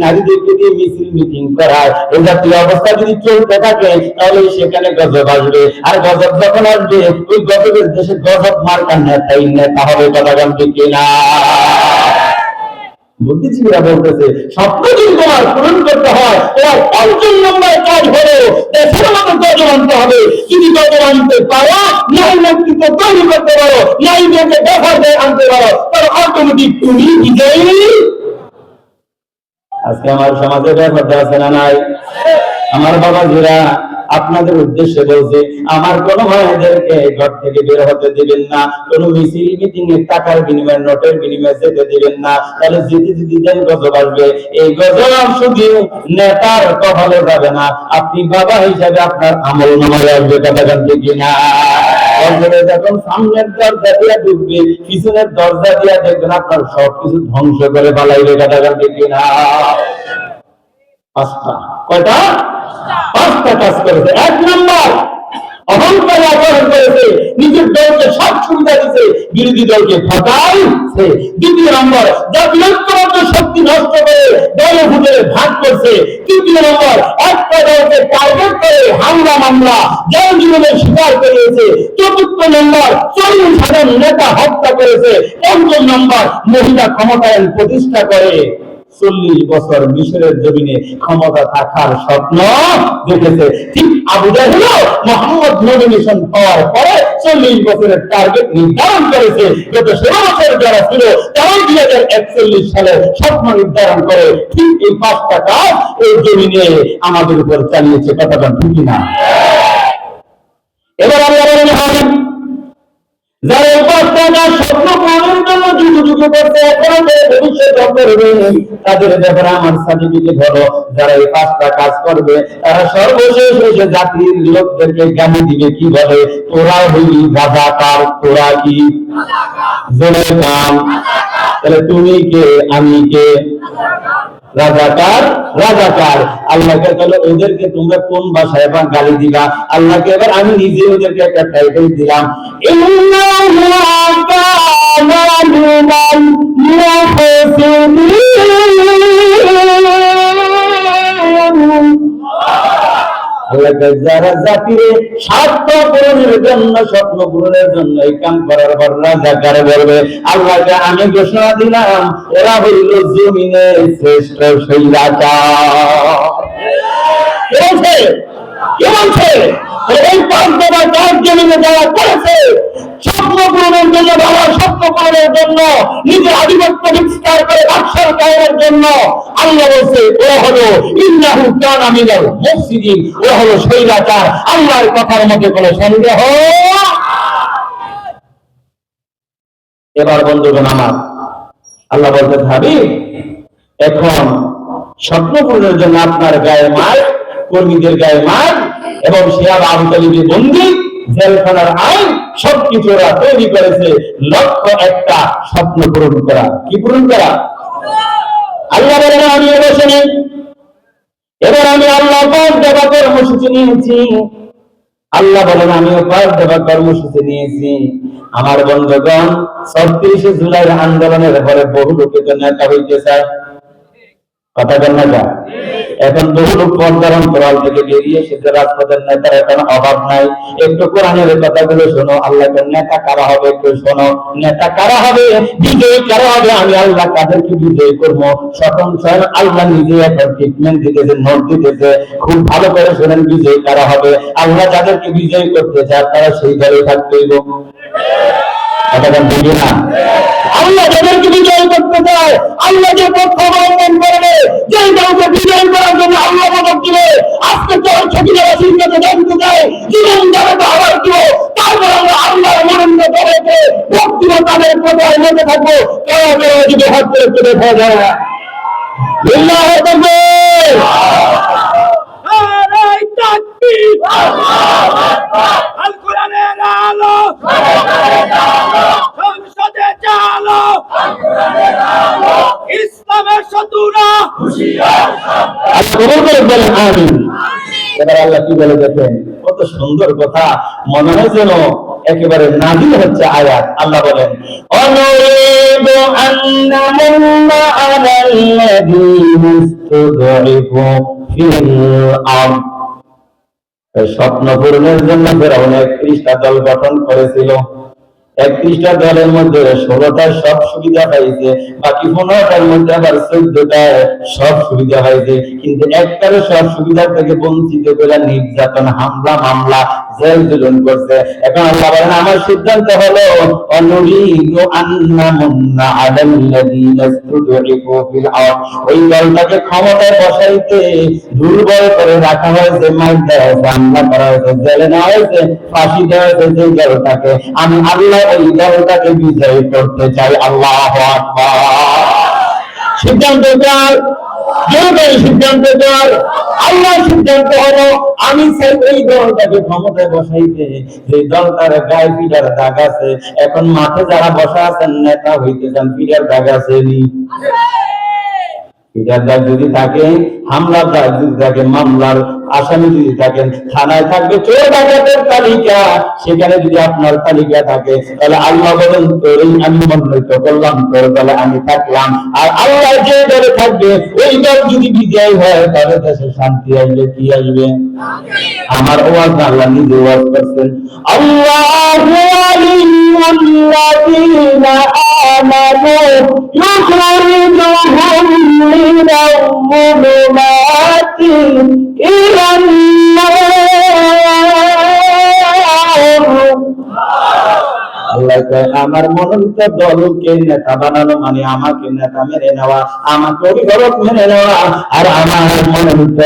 নারীদেরকে দিয়ে মিছিল মিটিং করায়, এই জাতীয় অবস্থা যদি চলতে থাকে তাহলে সেখানে গজব আসবে। আর গজব যখন আসবে ওই গজবের দেশে গজব মার্কার নেতাই নেতা হবে। কথা বলতে কিনা? বুদ্ধিজীবীরা বলতেছে স্বপ্ন যদি তোমার পূরণ করতে হয় তোমার ৫ম নম্বর কাজ হলো দেশের মতো গজব আনতে হবে। যদি গজব আনতে পারো, নাই নেতৃত্ব তৈরি করতে পারো, নাই দেশে ব্যবহার আনতে পারো, তাহলে অটোমেটিক তুমি বিজয়ী। আজকে আমার সমাজে ব্যাপারটা আছে না নাই? আমার বাবাজিরা আপনাদের উদ্দেশ্যে বলছে, আমার কোন মায়েদেরকে ঘর থেকে বের হতে দিবেন না, কোন মিছিল মিটিং এর টাকার বিনিময়ে নোটের বিনিময়ে যেতে দিবেন না। তাহলে যদি দেন গজব আসবে। এই গজব শুধু নেতার কপালে যাবে না, আপনি বাবা হিসাবে আপনার আমল নামায় আসবে। কথা বলতে কিনা? যখন সামনের দরজা দিয়ে ঢুকবে, পিছনের দরজা দিয়ে দেখবেন আপনার সবকিছু ধ্বংস করে পালাইবে। কথা বলতে কিনা? 5টা। কয়টা? 5টা কাজ করেছে। 1 নম্বর, অহংকার আচরণ করেছে, নিজের দলকে সব সুবিধা দিচ্ছে, বিরোধী দলকে ঠকাইছে। 2 নম্বর, জাতীয়তাবাদ শক্তি নষ্ট করে দলে ভুলে ভাগ করছে। 3 নম্বর, একটা দলকে টার্গেট করে হামলা মামলা জনজীবনের শিকার করিয়েছে। 4 নম্বর, 40,000 নেতা হত্যা করেছে। 5 নম্বর, মহিলা ক্ষমতায়ন প্রতিষ্ঠা করে 40 বছর মিশরের জমিনে ক্ষমতা থাকার স্বপ্ন দেখেছে। ঠিক আবু জাহেল মুহাম্মদ নবী মিশন পাওয়ার পরে 40 বছরের টার্গেট নির্ধারণ করেছে। গত 16 বছর যারা ছিল তারাই 2041 সালে স্বপ্ন নির্ধারণ করে ঠিক এই 5টা কাজ এই জমিনে আমাদের উপর চালিয়েছে। কথাটা ঠিক না? এবার আল্লাহ বলেন, যারা এই 5টা কাজ স্বপ্ন পূরণের জন্য যুগ যুগ করছে, এখনো ভবিষ্যৎ করবে, তাদের ব্যাপারে আমার সার্টিফিকেট হলো যারা এই 5টা কাজ করবে তারা সর্বশেষ এসে জাতির লোকদেরকে জ্ঞানী দিবে। কি বলে? তোরা হইলি রাজাকার। তোরা কি? জোরে কাম। তাহলে তুমি কে, আমি কে? রাজাকার। রাজাকার। আল্লাহকে তাহলে ওদেরকে তোমরা কোন ভাষায় বা গালি দিবা? আল্লাহকে এবার আমি নিজে ওদেরকে একটা টাইটেল দিলাম, যারা জাতির স্বার্থ পূরণের জন্য, স্বপ্ন পূরণের জন্য এই কাম করার পর রাজাকার বলবে, আল্লাহকে আমি ঘোষণা দিলাম ওরা হইল জমিনের শ্রেষ্ঠ স্বৈরাচার। কে বলছে? এই 5টা কাজ জমিনে যারা করেছে স্বপ্ন পূরণের জন্য, বাবার স্বপ্ন পূরণের জন্য, নিজের আধিপত্য বিস্তার করে বাদশার কায়েমের জন্য, আল্লাহ বলছে ওরা হলো ইন্নাহু কানা মিনাল মুফসিদিন। ওরা হলো স্বৈরাচার। আল্লাহর কথার মধ্যে কোনো সন্দেহ। এবার বন্ধুগণ আমার, আল্লাহ বলতে হাবিব, এখন স্বপ্ন পূরণের জন্য আপনার গায়ে মার, কর্মীদের গায়ে মার, এবং শিয়াব আবু তালিবের বন্দী, জেলখানার আইন সবকিছু ওরা তৈরি করেছে লক্ষ্য একটা, স্বপ্ন পূরণ করা। কি পূরণ করা? আল্লাহ বলেন আমি বসে নেই। এবার আমি আল্লাহ পাক দেওয়া কর্মসূচি নিয়েছি। আল্লাহ বলেন আমিও পাক দেওয়া কর্মসূচি নিয়েছি। আমার বন্ধুগণ, 36 জুলাই আন্দোলনের পরে বহু লোকে তো নেতা হইতে চায়। কথা বল না? এখন বহু লোক পর্দার অন্তরাল থেকে বেরিয়ে এসেছে, রাজপথের নেতার এখন অভাব নাই। একটু কোরআনের কথাগুলো শোনো। আল্লাহকে নেতা কারা হবে একটু শোনো। নেতা কারা হবে, বিজয়ী কারা হবে, আমি আল্লাহ কাদেরকে বিজয়ী করবো স্বয়ং আল্লাহ নিজে এখন ট্রিটমেন্ট দিতেছে, নোট দিতেছে। খুব ভালো করে শোনেন, বিজয়ী কারা হবে। আল্লাহ যাদেরকে বিজয়ী করতে চায় তারা সেই দলে থাকতে হইব। আল্লাহ যাদেরকে বিজয় করতে চায়, আল্লাহ যে পক্ষ অবলম্বন করবে, যে দলকে বিজয় করার জন্য আল্লাহ মদত দিবে, আজকে চল ছবিরাশির কাছে জানতে চাই জীবন যারা আবার দিব, তারপর আমরা আল্লাহর মনোনীত দলকে ভক্তিমত তাদের কথায় মেতে থাকবো। কেউ যদি হাত করে একটু দেখা যায় না। তাকবীর, আল্লাহু আকবার। আল কোরআনের আলো, সংসদে চালো, ইসলামের শত্রুরা আর কবুল করে বলেন আমিন। এবার আল্লাহ কি বলে দেখেন, কত সুন্দর কথা, মনে হয় যেন একেবারে নাযিল হচ্ছে আয়াত। আল্লাহ বলেন অনুরিদু আন্নামুন্না আলাল্লাযীনা ইসতুদঈফু ফিল আরদ। স্বপ্ন পূরণের জন্য ফেরাউন 31টা দল গঠন করেছিল। 31টা দলের মধ্যে 16টা সব সুবিধা পাইছে, বাকি 15টার মধ্যে আবার 14টায় সব সুবিধা পাইছে, কিন্তু একটারও সব সুবিধা থেকে বঞ্চিত করে নির্যাতন, হামলা, মামলা, জেল জুলুম করছে। এখন আল্লাহ বলেন আমার সিদ্ধান্ত হলো অনুরিদু আন্নামুন্না আলাল্লাযীনা ইসতুদঈফু ফিল আরদ। ওই দলটাকে ক্ষমতায় বসাইতে দুর্বল করে রাখা হয়েছে, মার দেওয়া হয়েছে, হামলা করা হয়েছে, জেলে নেওয়া হয়েছে, ফাঁসি দেওয়া হয়েছে। যে দলটাকে আমি আল্লাহ ওই দলটাকে বিজয় করতে চাই। আল্লাহু আকবার। সিদ্ধান্ত কার? সিদ্ধান্ত কার? আল্লাহ। সিদ্ধান্ত হলো আমি চাই ওই দলটাকে ক্ষমতায় বসাইতে যে দলটার গায়ে পিঠার দাগ আছে। এখন মাঠে যারা বসা আছেন নেতা হইতে চান, পিঠার দাগ আছে নি? পিঠার দাগ যদি থাকে, হামলার দাগ যদি থাকে, মামলার আসামি যদি থাকেন, থানায় থাকবে চোর ডাকাতের তালিকা, সেখানে যদি আপনার তালিকা থাকে তাহলে আল্লাহ বলেন তোরই আমি মনোনীত করলাম, তোর দলে আমি থাকলাম। আর আল্লাহ যে দলে থাকবে ওই দল যদি বিজয় হয় তাহলে দেশে শান্তি আসবে। কি আসবে? আমার ওয়াজ আল্লাহ নিজে ওয়াজ করছেন, আল্লাহু ওয়ালিয়ুল্লাযীনা আমানু ইউখরিজুহুম মিনাল যুলুমাতি ইলান নূর। আল্লাহ কয় আমার মনোনীত দলকে নেতা বানানো মানে আমাকে নেতা মেনে নেওয়া, আমাকে অভিভাবক মেনে নেওয়া। আর আমার মনোনীত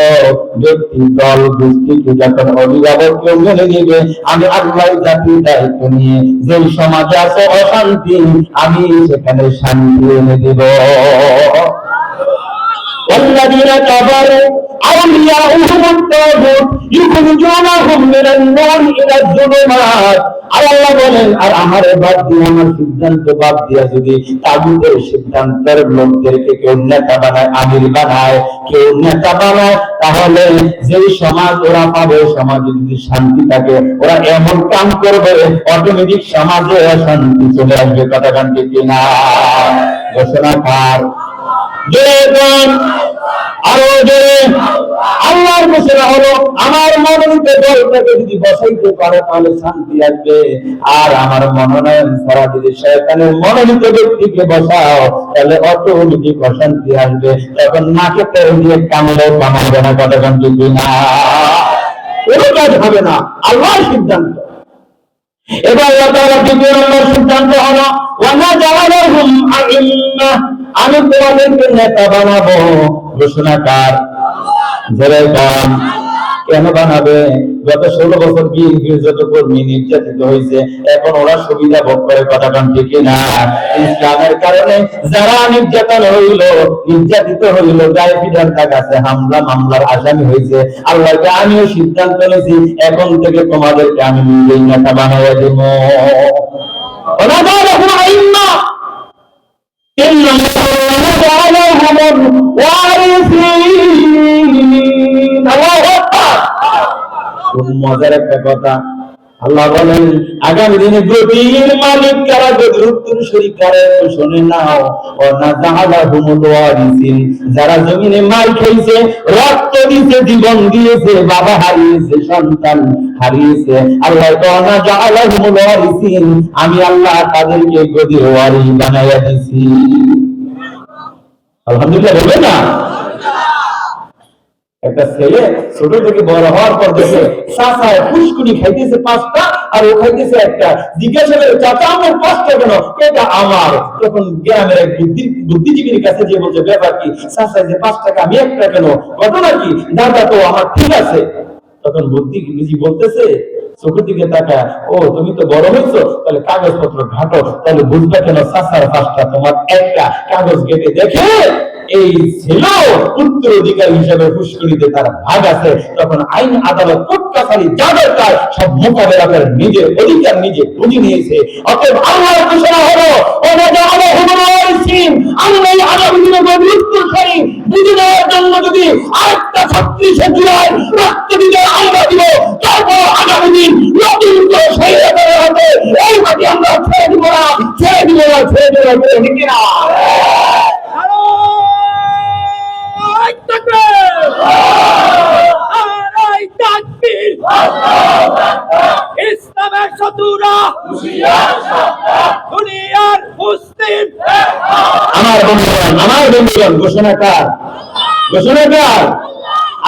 ব্যক্তি, দল, গোষ্ঠীকে যখন অভিভাবক কেউ মেনে নিবে, আমি আল্লাহ জাতির দায়িত্ব নিয়ে যে সমাজে আছে অশান্তি, আমি সেখানে শান্তি এনে দিব। والذين كفروا أولياؤهم الطاغوت يخرجونهم من النور إلى الظلمات। আল্লাহ বলেন আর আমার বাদ দিয়ে, আমার সিদ্ধান্ত বাদ দিয়া যদি তাগুতের সিদ্ধান্তের লোকদেরকে কেউ নেতা বানায়, আমির বানায়, কেউ নেতা বানায়, তাহলে যেই সমাজ ওরা পাবে, সমাজে যদি শান্তি থাকে, ওরা এমন কাম করবে অটোমেটিক সমাজে শান্তি চলে আসবে। কথা কান ঠিক কিনা? ঘোষণা কার? আরো জোরে আল্লাহর ঘোষণা হলো আমার মনোনীত দলটাকে যদি বসাইতে পারে তাহলে শান্তি আসবে। আর আমার মনোনয়ন ছাড়া যদি শয়তানের মনোনীত ব্যক্তিকে বসাও তাহলে অটোমেটিক অশান্তি আসবে। তখন নাকে তেল দিয়ে কামড়েও কামাবে না। কতক্ষণ ঠিক না? কোনো কাজ হবে না, আল্লাহর সিদ্ধান্ত। এবার আল্লাহ তাআলা দ্বিতীয় নম্বর সিদ্ধান্ত হলো ওয়ামা জাআলাহুম আইম্মা, আমি তোমাদেরকে নেতা বানাবো। ঘোষণা কার? জোরে বলেন। কেন বানাবে? গত 16 বছর বিএনপির যত কর্মী নির্যাতিত হয়েছে, এখন ওরা সুবিধা ভোগ করে। কথা কান ঠিক না? ইসলামের কারণে যারা নির্যাতন হইল, নির্যাতিত হইল, গায়ে পিঠার দাগ আছে, হামলা মামলার আসামি হয়েছে, আল্লাহকে আমিও সিদ্ধান্ত নিয়েছি এখন থেকে তোমাদেরকে আমি নিজেই নেতা বানাইয়া দেব। খুব মজার একটা কথা, আল্লাহ বলেন আগামী দিনে গদির মালিক কারা, গদির উত্তরসূরি কারা, শুনে নাও। ওয়ানাজালাহুমুল ওয়ারিসিন, যারা জমিনে মাল খেয়েছে, রক্ত দিয়েছে, জীবন দিয়েছে, বাবা হারিয়েছে, সন্তান হারিয়েছে, আল্লাহ ওয়ানাজালাহুমুল ওয়ারিসিন, আমি আল্লাহ তাদেরকে গদির ওয়ারিস বানাইয়া দিয়েছি। আলহামদুলিল্লাহ বলবেন না? একটা ছেলে ছোট থেকে বড় হওয়ার পর দেখে চাচায় পুষ্কুনি খাইতেছে 5টা আর ও খাইতেছে একটা। জিজ্ঞাসা করে চাচা আমার 5টা কেন? এটা আমার। তখন গ্রামের এক বুদ্ধিজীবীর কাছে যে বলছে ব্যাপার কি? চাচা যে 5 টাকা, আমি একটা কেন? ঘটনা কি? দাদা তো আমার ঠিক আছে। তখন বুদ্ধিজীবী বলতেছে চোখের দিকে তাকা, ও তুমি তো বড় হয়েছো, তাহলে কাগজপত্র ঘাটো, তাহলে বুঝবে কেন চাচার 5টা তোমার একটা। কাগজ ঘেটে দেখে এই ছিল উত্তরাধিকার হিসেবে পুষ্করিতে তার ভাগ আছে, তখন আইন আদালত কোর্ট কাছারি যা দরকার সব মোকাবেলা করে নিজের অধিকার নিজে বুঝে নিয়েছে। অতএব আল্লাহর ঘোষণা হলো আমরা এই আগামী দিনে উত্তরসূরি বুঝে নেওয়ার জন্য যদি আরেকটা 36 জুলাই রক্ত দিতে আমরা দিব, তারপর আগামী দিন নতুন করে স্বৈরাচারের হাতে এই মাটি আমরা ছেড়ে দিব না, ছেড়ে দিব না, ছেড়ে দিব না, ঠিক কিনা? ইসলামের শত্রুরা দুনিয়ার মুসলিম। আমার বন্ধুগণ ঘোষণাকার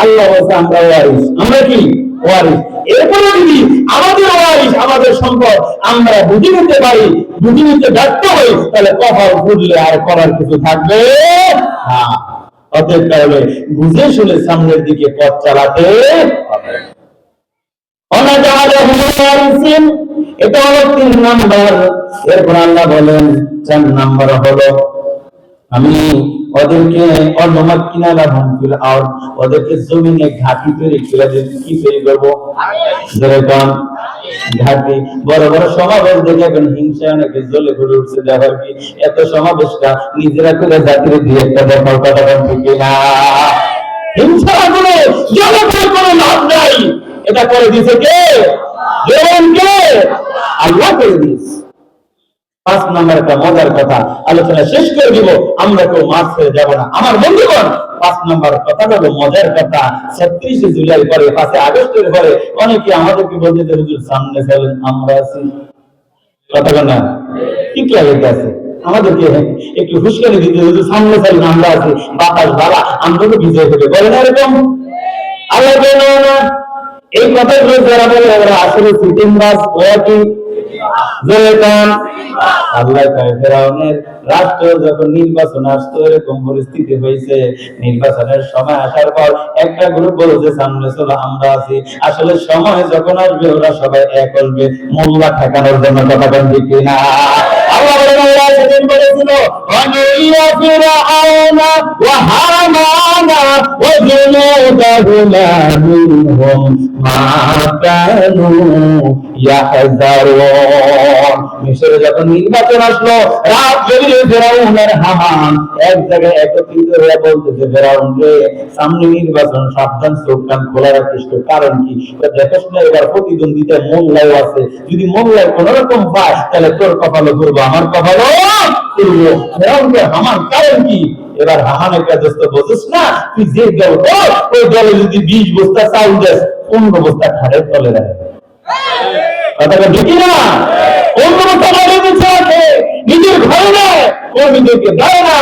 আল্লাহ বলছে আমরা ওয়ারিস। আমরা কি ওয়ারিস? এরপরে যদি আমাদের ওয়ারিস আমাদের সম্পদ আমরা বুঝে নিতে পারি, বুঝে নিতে ব্যর্থ হই, তাহলে কপাল ফুটলে আর করার কিছু থাকবে না। অতএব কারণে বুঝে শুনে সামনের দিকে পথ চালাতে হবে। এটা হলো 3 নাম্বার। এরপর আল্লাহ বলেন 4 নাম্বার হলো আমি ওদেরকে ওদেরকে জমিনে ঘাঁটি তৈরি করে কি তৈরি করবো? যেরকম ঘাঁটি, বড় বড় সমাবেশ দেখে এখন হিংসা অনেকে জ্বলে ঘুরে উঠছে। দেখো কি এত সমাবেশটা নিজেরা করে জাতির দিয়ে একটা দেখার কথা ঠিক না? হিংসা করে জ্বলে কোনো লাভ নাই। এটা করে দিছে কে? কে? আল্লাহ করে দিয়েছে। 5 নাম্বার একটা মজার কথা আলোচনা শেষ করে দিব, আমরা কেউ মাঠ ছেড়ে যাবো না। আমার বন্ধুগণ 5 নাম্বার কথা হলো মজার কথা। 36 জুলাই পরে 5 আগস্টের পরে অনেকে আমাদেরকে বলতে যে হুজুর সামনে চলেন, আমরা আছি। কথা না ঠিক লাগতেছে আমাদেরকে একটু হুঁশিয়ারি দিতে, হুজুর সামনে চলেন, আমরা আছি, বাতাস বালা, আমরা তো বিজয় হবে, বলেন এরকম? আল্লাহ বলেন না এই কথাগুলো যারা বলে ওরা আসলে সিটিং বাস ওয়াকি। আল্লাহ কয় ফেরাউনের রাষ্ট্র যখন নির্বাচন আসতো এরকম পরিস্থিতি হয়েছে, নির্বাচনের সময় আসার পর একটা গ্রুপ বলছে সামনে চলো আমরা আছি, আসলে সময় যখন আসবে ওরা সবাই এক আসবে মোল্লা ঠেকানোর জন্য। কথা বলেন ঠিক কিনা? আল্লাহ বলেন ওরা সেদিন বলেছিল ওয়ানুইয়া ফিরআউনা ওয়া হামানা ওয়া জুনুদাহুমা মিনহুম মা কানু ইয়াহযারুন। মিশরে যখন নির্বাচন আসলো, রাত গভীরে ফেরাউন আর হামান এক জায়গায় একত্রিত হয়ে বলতেছে ফেরাউন রে সামনে নির্বাচন, সাবধান, চোখ কান খোলা রাখিস। কারণ কি? দেখোস না এবার প্রতিদ্বন্দ্বিতায় মোল্লাও আছে, যদি মোল্লায় কোন রকম পায় তাহলে তোর কপালে করবো, আমার কপালও করবো। ফেরাউনকে হামান কারণ কি? এবার হামানের কাছে তো বুঝিস না, তুই যে দল কর ওই দলে যদি 20 বস্তা চাউল দেস 15 বস্তা খাড়ের তলে রাখে। কথাটা ঠিক না? অন্য বস্তা নিজের ঘরে নেয়, কর্মীদেরকে দেয় না।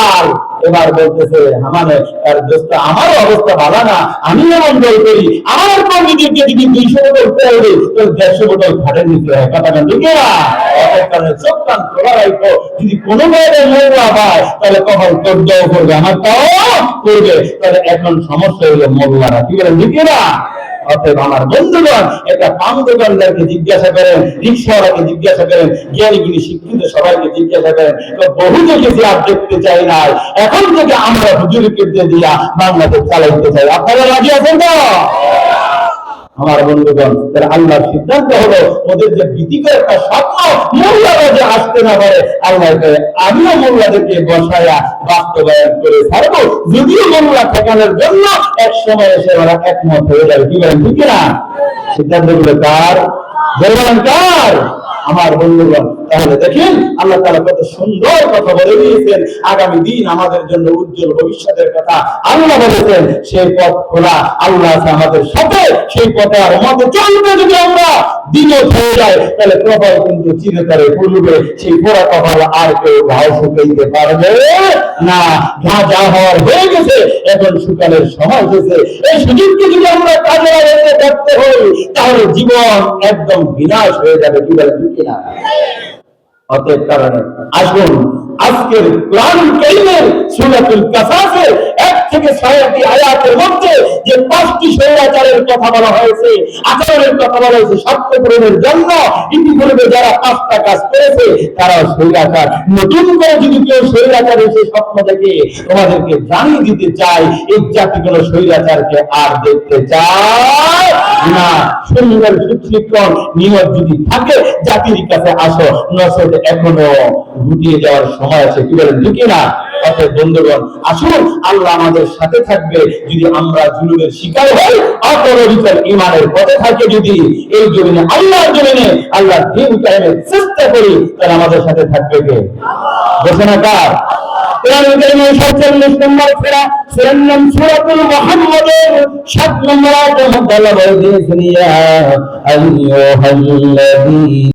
আর এবার বলতেছে হামানে তার দোস্ত আমারও অবস্থা ভালো না, আমি এমন দল করি, আমার কর্মীদেরকে যদি 200 বোতল তেল দিই তো 150 বোতল খাটের নিতে হয়। কথাটা ঠিক না? কারণে চোখ কান খোলা রাখো, যদি কোনো মেয়েদের মোল্লা পায় তাহলে কখন তোর দেওয়া করবে, আমার তাও করবে। তাহলে এখন সমস্যা হলো মোল্লারা, কি বলেন ঠিক না? অতএব আমার বন্ধুগণ একটা পান দোকানদারকে জিজ্ঞাসা করেন, রিক্সাওয়ালাকে জিজ্ঞাসা করেন, জ্ঞানীগুলি শিক্ষিত সবাইকে জিজ্ঞাসা করেন, বহু দেখেছি আর দেখতে চাই না, এখন থেকে আমরা হুজুরকে দিয়া বাংলাদেশ চালাইতে চাই। আপনারা রাজি আছেন তো? আমার বন্ধুগণ তার আল্লাহর সিদ্ধান্ত হলো ওদের যে ভীতিকর একটা স্বপ্ন মোল্লারা যে আসতে না পারে, আল্লাহ আমিও মোল্লাদেরকে বসায়া বাস্তবায়ন করে ছাড়বো, যদিও মোল্লা ঠেকানোর জন্য এক সময় এসে ওরা একমত হয়ে যাবে। কি বলেন ঠিক না? সিদ্ধান্ত গুলো কার? বলবেন কার? আমার বন্ধুগণ তাহলে দেখেন আল্লাহ তাআলা কত সুন্দর কথা বলে দিয়েছেন, আগামী দিন আমাদের জন্য উজ্জ্বল ভবিষ্যতের কথা আল্লাহ বলেছেন। সেই পথ খোলা, আল্লাহ আছে আমাদের সাথে, সেই পথে আর মতে চলতে যদি আমরা দ্বিমত হয়ে যায় তাহলে কপাল কিন্তু চিরতরে পুরবে, সেই পোড়া কপাল আর কেউ ঘাও শুকাইতে পারবে না। ঘা যা হওয়ার হয়ে গেছে, এখন শুকানোর সময় হয়েছে। এই সুযোগকে যদি আমরা কাজে লাগাতে ব্যর্থ হই তাহলে জীবন একদম বিনাশ হয়ে যাবে। কি বলে ঠিক না? অতএব কারণে আসুন আজকের কোরআনুল কারীমের সূরাতুল কাসাসের 1 থেকে 6টি আয়াতের মধ্যে যে 5টি স্বৈরাচারের কথা বলা হয়েছে, আচরণের কথা বলা হয়েছে, স্বপ্ন পূরণের জন্য ইতিপূর্বে যারা 5টা কাজ করেছে তারা স্বৈরাচার। নতুন করে যদি কেউ স্বৈরাচার এসে স্বপ্ন দেখে, তোমাদেরকে জানিয়ে দিতে চাই এই জাতি কোনো স্বৈরাচারকে আর দেখতে চায় না। সুন্দর সুচিত্রণ নিয়ত যদি থাকে জাতির কাছে আসো, নচেত এখনো গুটিয়ে যাওয়ার সময় আছে। কি বলেন, ঠিক না? অতএব বন্ধুগণ, আসুন আল্লাহ আমাদের সাথে থাকবে যদি আমরা জুলুমের শিকার হই, অপরিচিত ঈমানের পথে থাকে যদি এই জমিনে আল্লাহর জমিনে আল্লাহর দ্বীন কায়েমের চেষ্টা করি, তাহলে আমাদের সাথে থাকবে কে? ঘোষণা কার? কোরআনুল কারীমের 47 নম্বর সূরার নাম সূরাতুল মুহাম্মাদের 7 নম্বর আয়াতের মধ্যে আল্লাহ বলে দিয়েছেন, ইয়া আইয়ুহাল্লাযী